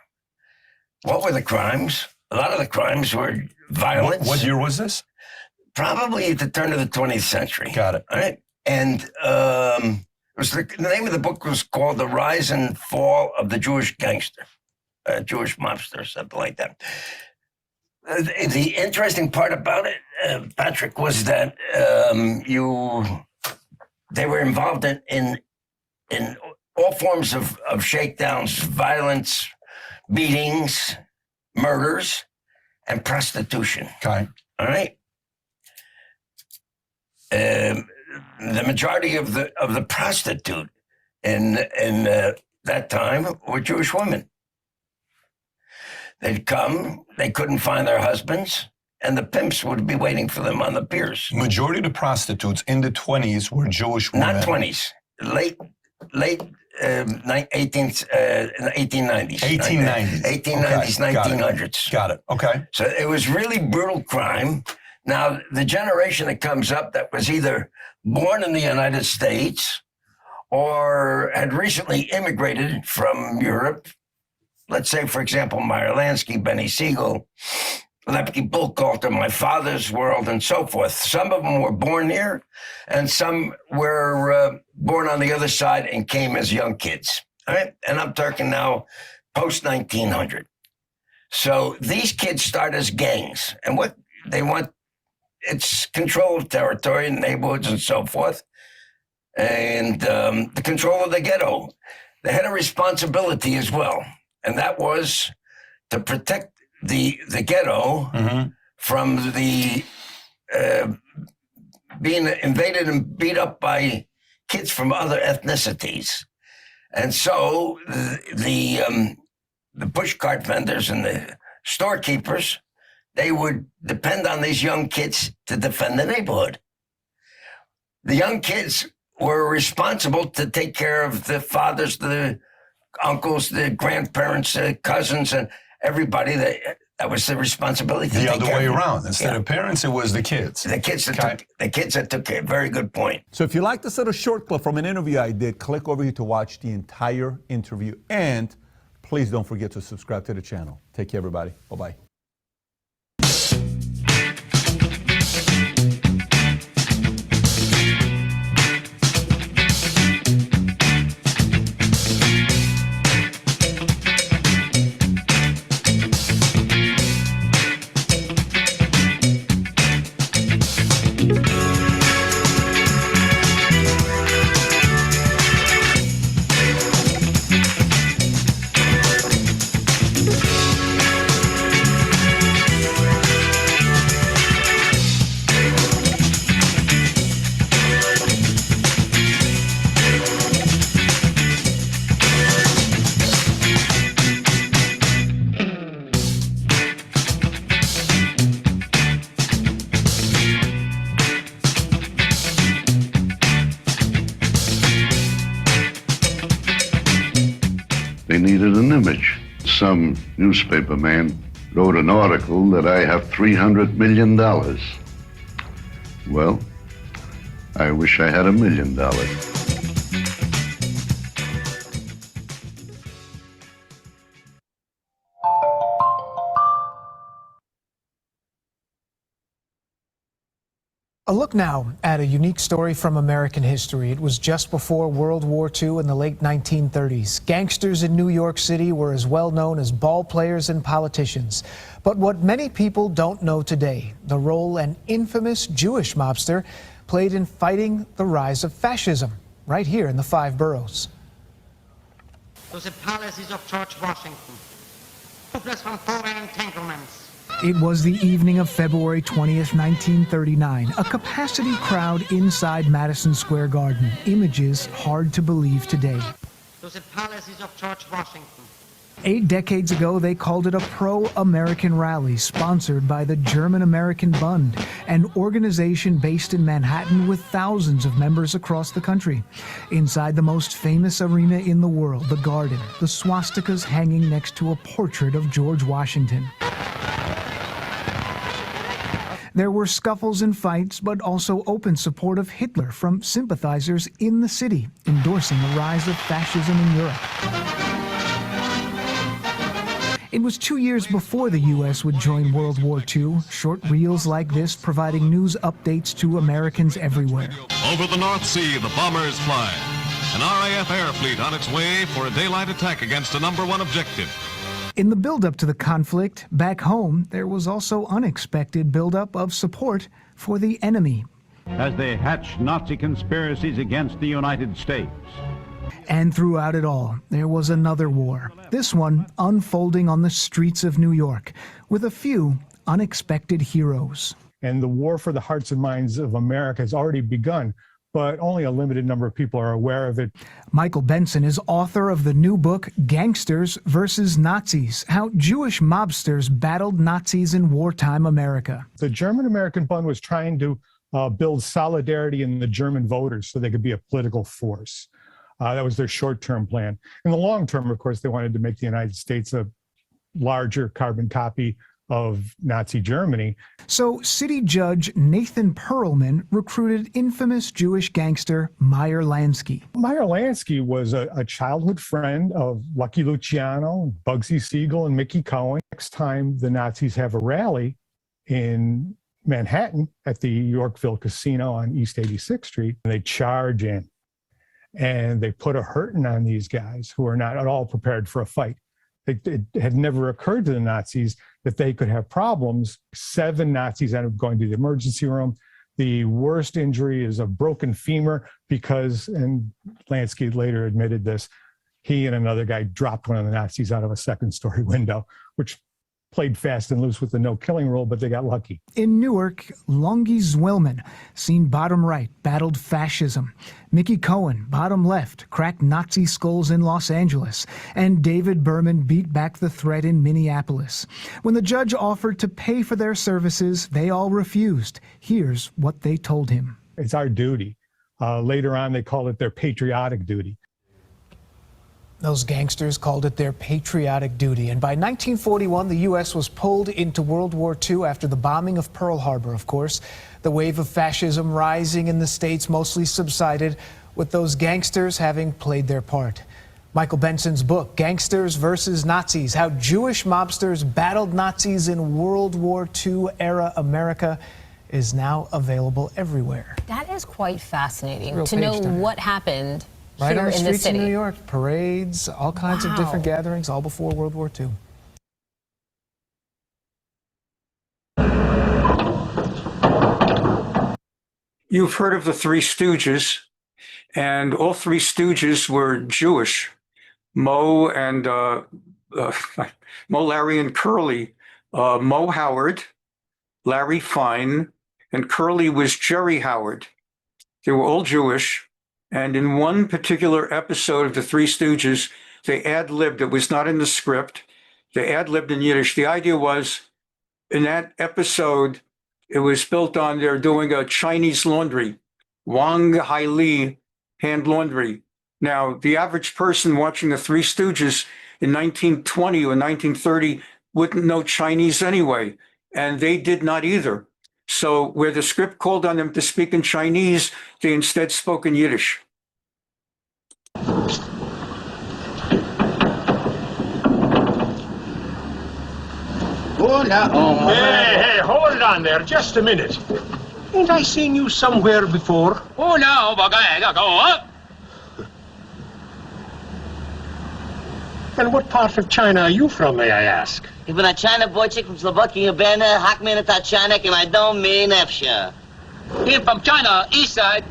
What were the crimes? A lot of the crimes were violence. What year was this? Probably at the turn of the 20th century. Got it. All right. And the name of the book was called The Rise and Fall of the Jewish Gangster, Jewish Mobster, something like that. The interesting part about it, Patrick, was that they were involved in all forms of shakedowns, violence, beatings, murders, and prostitution. Okay. All right. The majority of the prostitute in that time were Jewish women. They'd come, they couldn't find their husbands, and the pimps would be waiting for them on the piers. Majority of the prostitutes in the 20s were Jewish women. Not 20s, late 1890s. 1890s. 1890s, 1900s. Got it. Okay. So it was really brutal crime. Now, the generation that comes up that was either born in the United States or had recently immigrated from Europe, let's say, for example, Meyer Lansky, Benny Siegel, Lepke Bullcoulter, My Father's World, and so forth. Some of them were born here, and some were born on the other side and came as young kids. All right? And I'm talking now post-1900. So these kids start as gangs, and what they want, it's control of territory, neighborhoods, and so forth, and the control of the ghetto. They had a responsibility as well. And that was to protect the ghetto from the being invaded and beat up by kids from other ethnicities. And so the pushcart vendors and the storekeepers, they would depend on these young kids to defend the neighborhood. The young kids were responsible to take care of the fathers, the uncles, the grandparents, the cousins, and everybody. That was the responsibility. The other way around. Instead of parents, it was the kids. The kids that took it. Very good point. So if you like this little short clip from an interview I did, click over here to watch the entire interview. And please don't forget to subscribe to the channel. Take care, everybody. Bye-bye. They needed an image. Some newspaper man wrote an article that I have $300 million. Well, I wish I had $1 million. A look now at a unique story from American history. It was just before World War II in the late 1930s. Gangsters in New York City were as well known as ball players and politicians. But what many people don't know today, the role an infamous Jewish mobster played in fighting the rise of fascism, right here in the 5 boroughs. To the palaces of George Washington, hopeless from foreign entanglements. It was the evening of February 20th, 1939. A capacity crowd inside Madison Square Garden. Images hard to believe today. To the palaces of George Washington. 8 decades ago, they called it a pro-American rally sponsored by the German-American Bund, an organization based in Manhattan with thousands of members across the country. Inside the most famous arena in the world, the Garden, the swastikas hanging next to a portrait of George Washington. There were scuffles and fights, but also open support of Hitler from sympathizers in the city, endorsing the rise of fascism in Europe. It was 2 years before the U.S. would join World War II, short reels like this providing news updates to Americans everywhere. Over the North Sea, the bombers fly. An RAF air fleet on its way for a daylight attack against a #1 objective. In the buildup to the conflict, back home, there was also unexpected buildup of support for the enemy. As they hatched Nazi conspiracies against the United States. And throughout it all, there was another war, this one unfolding on the streets of New York, with a few unexpected heroes. And the war for the hearts and minds of America has already begun, but only a limited number of people are aware of it. Michael Benson is author of the new book, Gangsters versus Nazis, How Jewish Mobsters Battled Nazis in Wartime America. The German-American Bund was trying to build solidarity in the German voters so they could be a political force. That was their short-term plan. In the long term, of course, they wanted to make the United States a larger carbon copy of Nazi Germany. So City Judge Nathan Perlman recruited infamous Jewish gangster Meyer Lansky. Meyer Lansky was a childhood friend of Lucky Luciano, Bugsy Siegel, and Mickey Cohen. Next time the Nazis have a rally in Manhattan at the Yorkville Casino on East 86th Street, they charge in and they put a hurting on these guys who are not at all prepared for a fight. It had never occurred to the Nazis that they could have problems. 7 Nazis ended up going to the emergency room. The worst injury is a broken femur because, and Lansky later admitted this, he and another guy dropped one of the Nazis out of a 2nd-story window, which played fast and loose with the no killing rule, but they got lucky. In Newark, Lungi Zwillman, seen bottom right, battled fascism. Mickey Cohen, bottom left, cracked Nazi skulls in Los Angeles. And David Berman beat back the threat in Minneapolis. When the judge offered to pay for their services, they all refused. Here's what they told him. It's our duty. Later on, they called it their patriotic duty. Those gangsters called it their patriotic duty. And by 1941, the U.S. was pulled into World War II after the bombing of Pearl Harbor, of course. The wave of fascism rising in the States mostly subsided, with those gangsters having played their part. Michael Benson's book, Gangsters versus Nazis, How Jewish Mobsters Battled Nazis in World War II-Era America, is now available everywhere. That is quite fascinating Real to know page turner. what happened Right here on the in the streets city. of New York, parades, all kinds of different Wow. gatherings, all before World War II. You've heard of the Three Stooges, and all Three Stooges were Jewish. Moe, Larry, and Curly. Moe Howard, Larry Fine, and Curly was Jerry Howard. They were all Jewish. And in one particular episode of the Three Stooges, they ad-libbed. It was not in the script. They ad-libbed in Yiddish. The idea was, in that episode, it was built on they're doing a Chinese laundry, Wang Hai Li hand laundry. Now, the average person watching the Three Stooges in 1920 or 1930 wouldn't know Chinese anyway, and they did not either. So where the script called on them to speak in Chinese, they instead spoke in Yiddish. Hey, hold on there, just a minute. Ain't I seen you somewhere before? Oh, no, go. And what part of China are you from, may I ask? Ich bin ein China Boychik from Slovakia, Berne, hack mir nicht China, and I don't mean Efsha. Here from China, east side.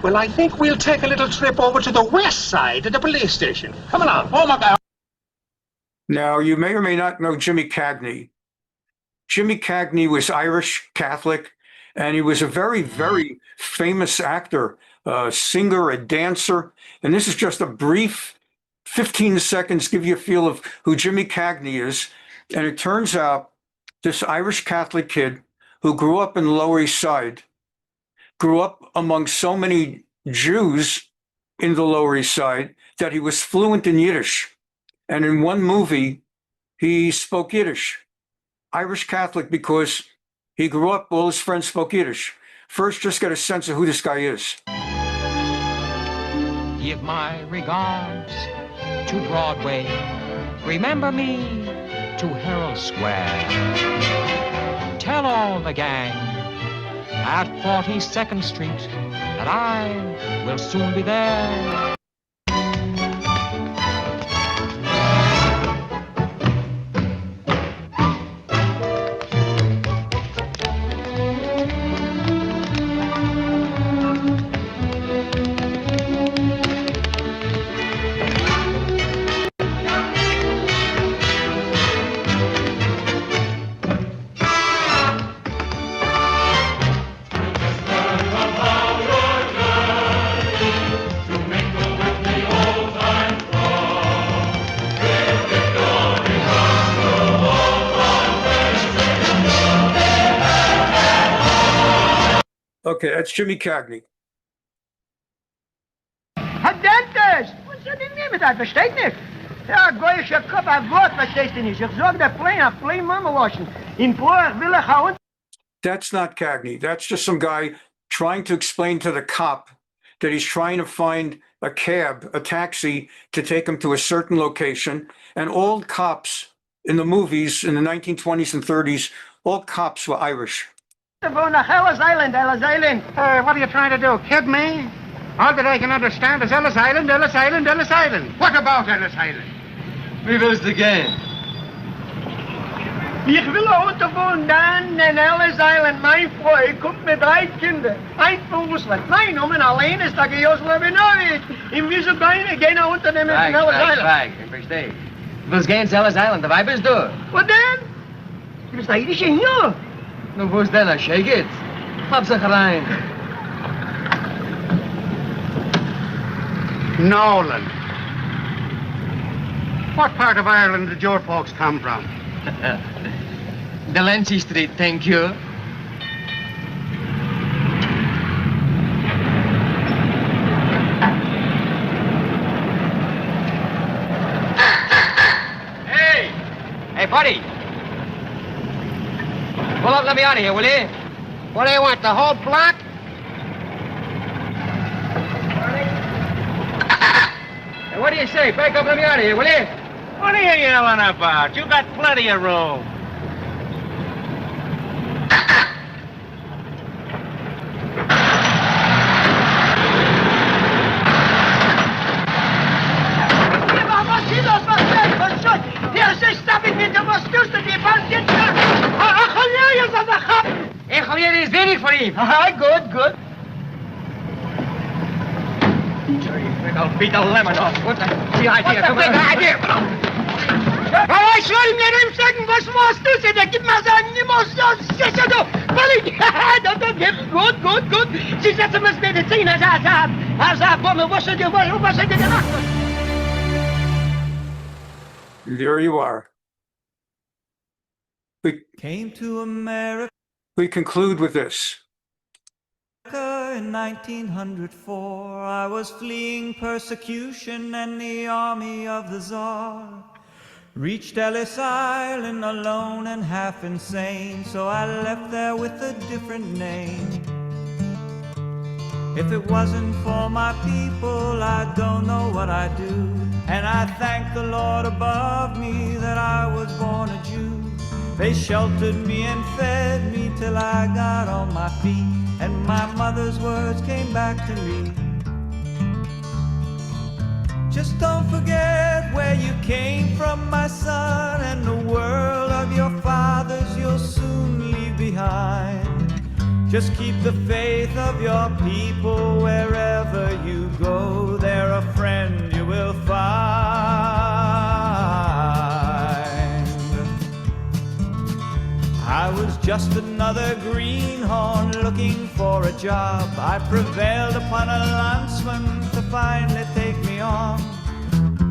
Well, I think we'll take a little trip over to the west side at the police station. Come along. Oh, my God. Now, you may or may not know Jimmy Cagney. Jimmy Cagney was Irish Catholic, and he was a very, very famous actor, a singer, a dancer. And this is just a brief 15 seconds, give you a feel of who Jimmy Cagney is. And it turns out this Irish Catholic kid who grew up in the Lower East Side, grew up among so many Jews in the Lower East Side that he was fluent in Yiddish. And in one movie, he spoke Yiddish. Irish Catholic because he grew up, all his friends spoke Yiddish. First, just get a sense of who this guy is. Give my regards to Broadway. Remember me to Herald Square. Tell all the gang at 42nd Street that I will soon be there. Okay, that's Jimmy Cagney. Herr Dentist! Was soll denn nehmen das? Versteht nicht? Ja, goyischer Kopf, ein Wort verstehst du nicht. Ich sag der plain Mama waschen. In Poor will ich hauen. That's not Cagney. That's just some guy trying to explain to the cop that he's trying to find a cab, a taxi, to take him to a certain location. And all cops in the movies in the 1920s and 30s, all cops were Irish. Go nach Ellis Island, Ellis Island. What are you trying to do, kid me? All that I can understand is Ellis Island, Ellis Island, Ellis Island. What about Ellis Island? Wie willst du gehen? Ich will heute wohnen dann in Ellis Island. Mein Freund kommt mit 3 Kindern. Ein von Russland. Mein Name allein ist der George Soros. Und wir so gehen unter dem in Ellis Island. Ich verstehe. Du willst gehen zu Ellis Island, dabei bist du. Und dann? Du bist eigentlich hier. Nu, wo ist denn er? Shake it. Hab sich rein. Nolan. What part of Ireland did your folks come from? Delancey Street, thank you. Hey! Hey, buddy! Pull up, let me out of here, will you? What do you want, the whole block? Hey, what do you say? Back up, let me out of here, will you? What are you yelling about? You got plenty of room. Is waiting for him. Good, good. I'll beat the lemon off. What's the idea? What's the big idea? Oh, ich soll mir nicht sagen, was machst du? Da gib mir sagen, ich muss das sicher do. Gut. Sie setzen uns Medizin, There you are. We came to America. We conclude with this. In 1904, I was fleeing persecution and the army of the Tsar. Reached Ellis Island alone and half insane, so I left there with a different name. If it wasn't for my people, I don't know what I'd do. And I thank the Lord above me that I was born a Jew. They sheltered me and fed me till I got on my feet, and my mother's words came back to me. Just don't forget where you came from, my son, and the world of your fathers you'll soon leave behind. Just keep the faith of your people wherever you go. They're a friend you will find. I was just another greenhorn looking for a job. I prevailed upon a landsman to finally take me on.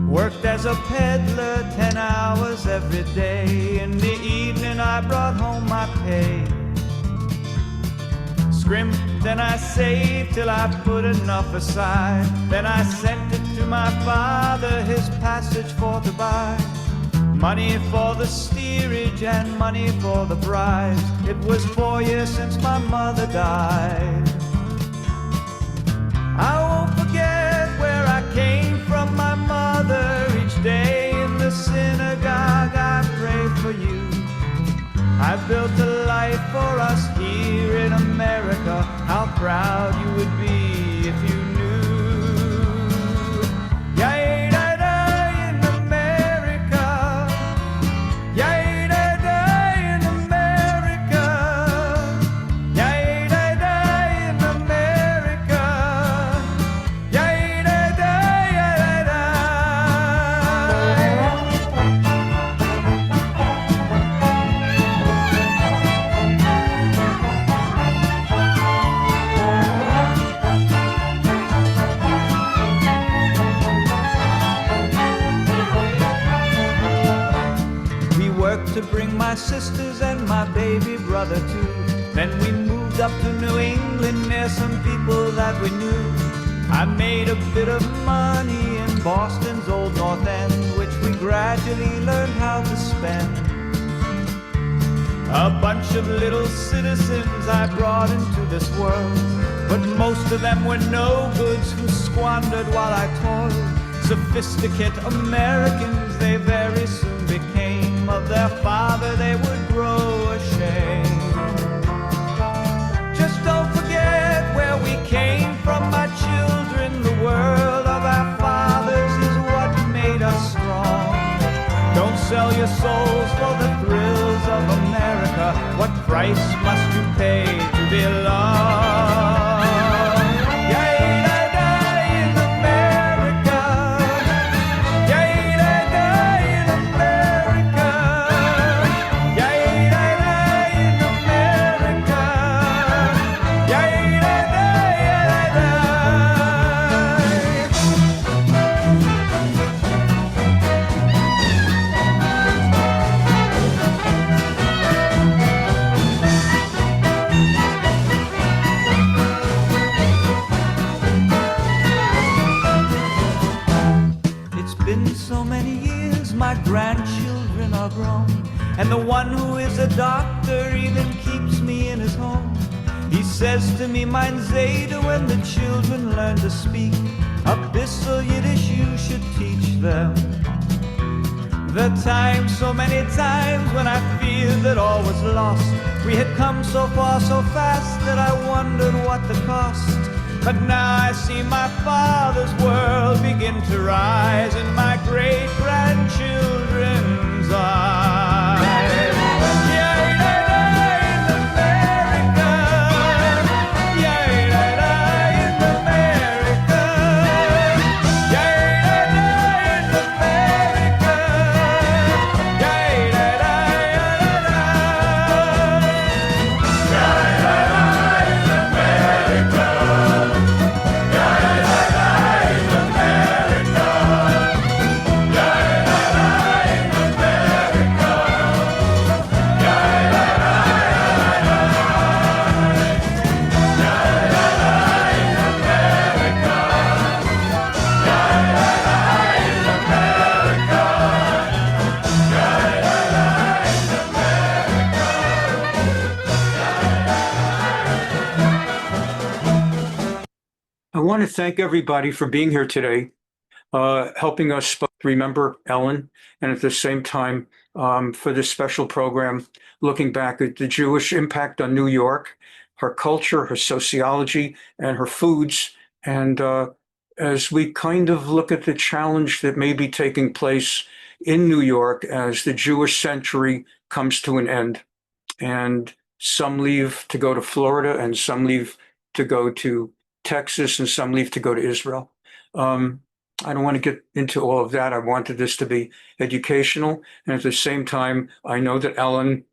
Worked as a peddler 10 hours every day. In the evening I brought home my pay. Scrimped and I saved till I put enough aside. Then I sent it to my father, his passage for to buy. Money for the steerage and money for the bride. It was 4 years since my mother died. I won't forget where I came from, my mother. Each day in the synagogue I pray for you. I built a life for us here in America. How proud you would be if you knew. To bring my sisters and my baby brother too. Then we moved up to New England near some people that we knew. I made a bit of money in Boston's old North End, which we gradually learned how to spend. A bunch of little citizens I brought into this world, but most of them were no goods who squandered while I toiled. Sophisticate Americans they very soon became. Of their father they would grow ashamed. Just don't forget where we came from, my children. The world of our fathers is what made us strong. Don't sell your souls for the thrills of America. What price must you pay to belong? my grandchildren are grown, and the one who is a doctor even keeps me in his home. He says to me, mein Zayde, when the children learn to speak a bissel Yiddish, you should teach them. The time, so many times when I feared that all was lost, we had come so far so fast that I wondered what the cost. But now I see my father's world begin to rise in my great-grandchildren's eyes. I want to thank everybody for being here today, helping us both remember Ellen, and at the same time, for this special program, looking back at the Jewish impact on New York, her culture, her sociology, and her foods. And as we kind of look at the challenge that may be taking place in New York as the Jewish century comes to an end, and some leave to go to Florida, and some leave to go to Texas, and some leave to go to Israel. I don't want to get into all of that. I wanted this to be educational. And at the same time, I know that Ellen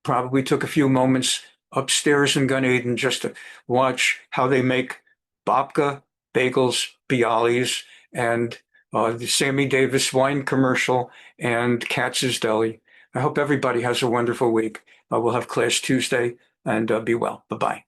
probably took a few moments upstairs in Gan Eden just to watch how they make babka, bagels, bialys, and the Sammy Davis wine commercial and Katz's Deli. I hope everybody has a wonderful week. We'll have class Tuesday, and be well. Bye-bye.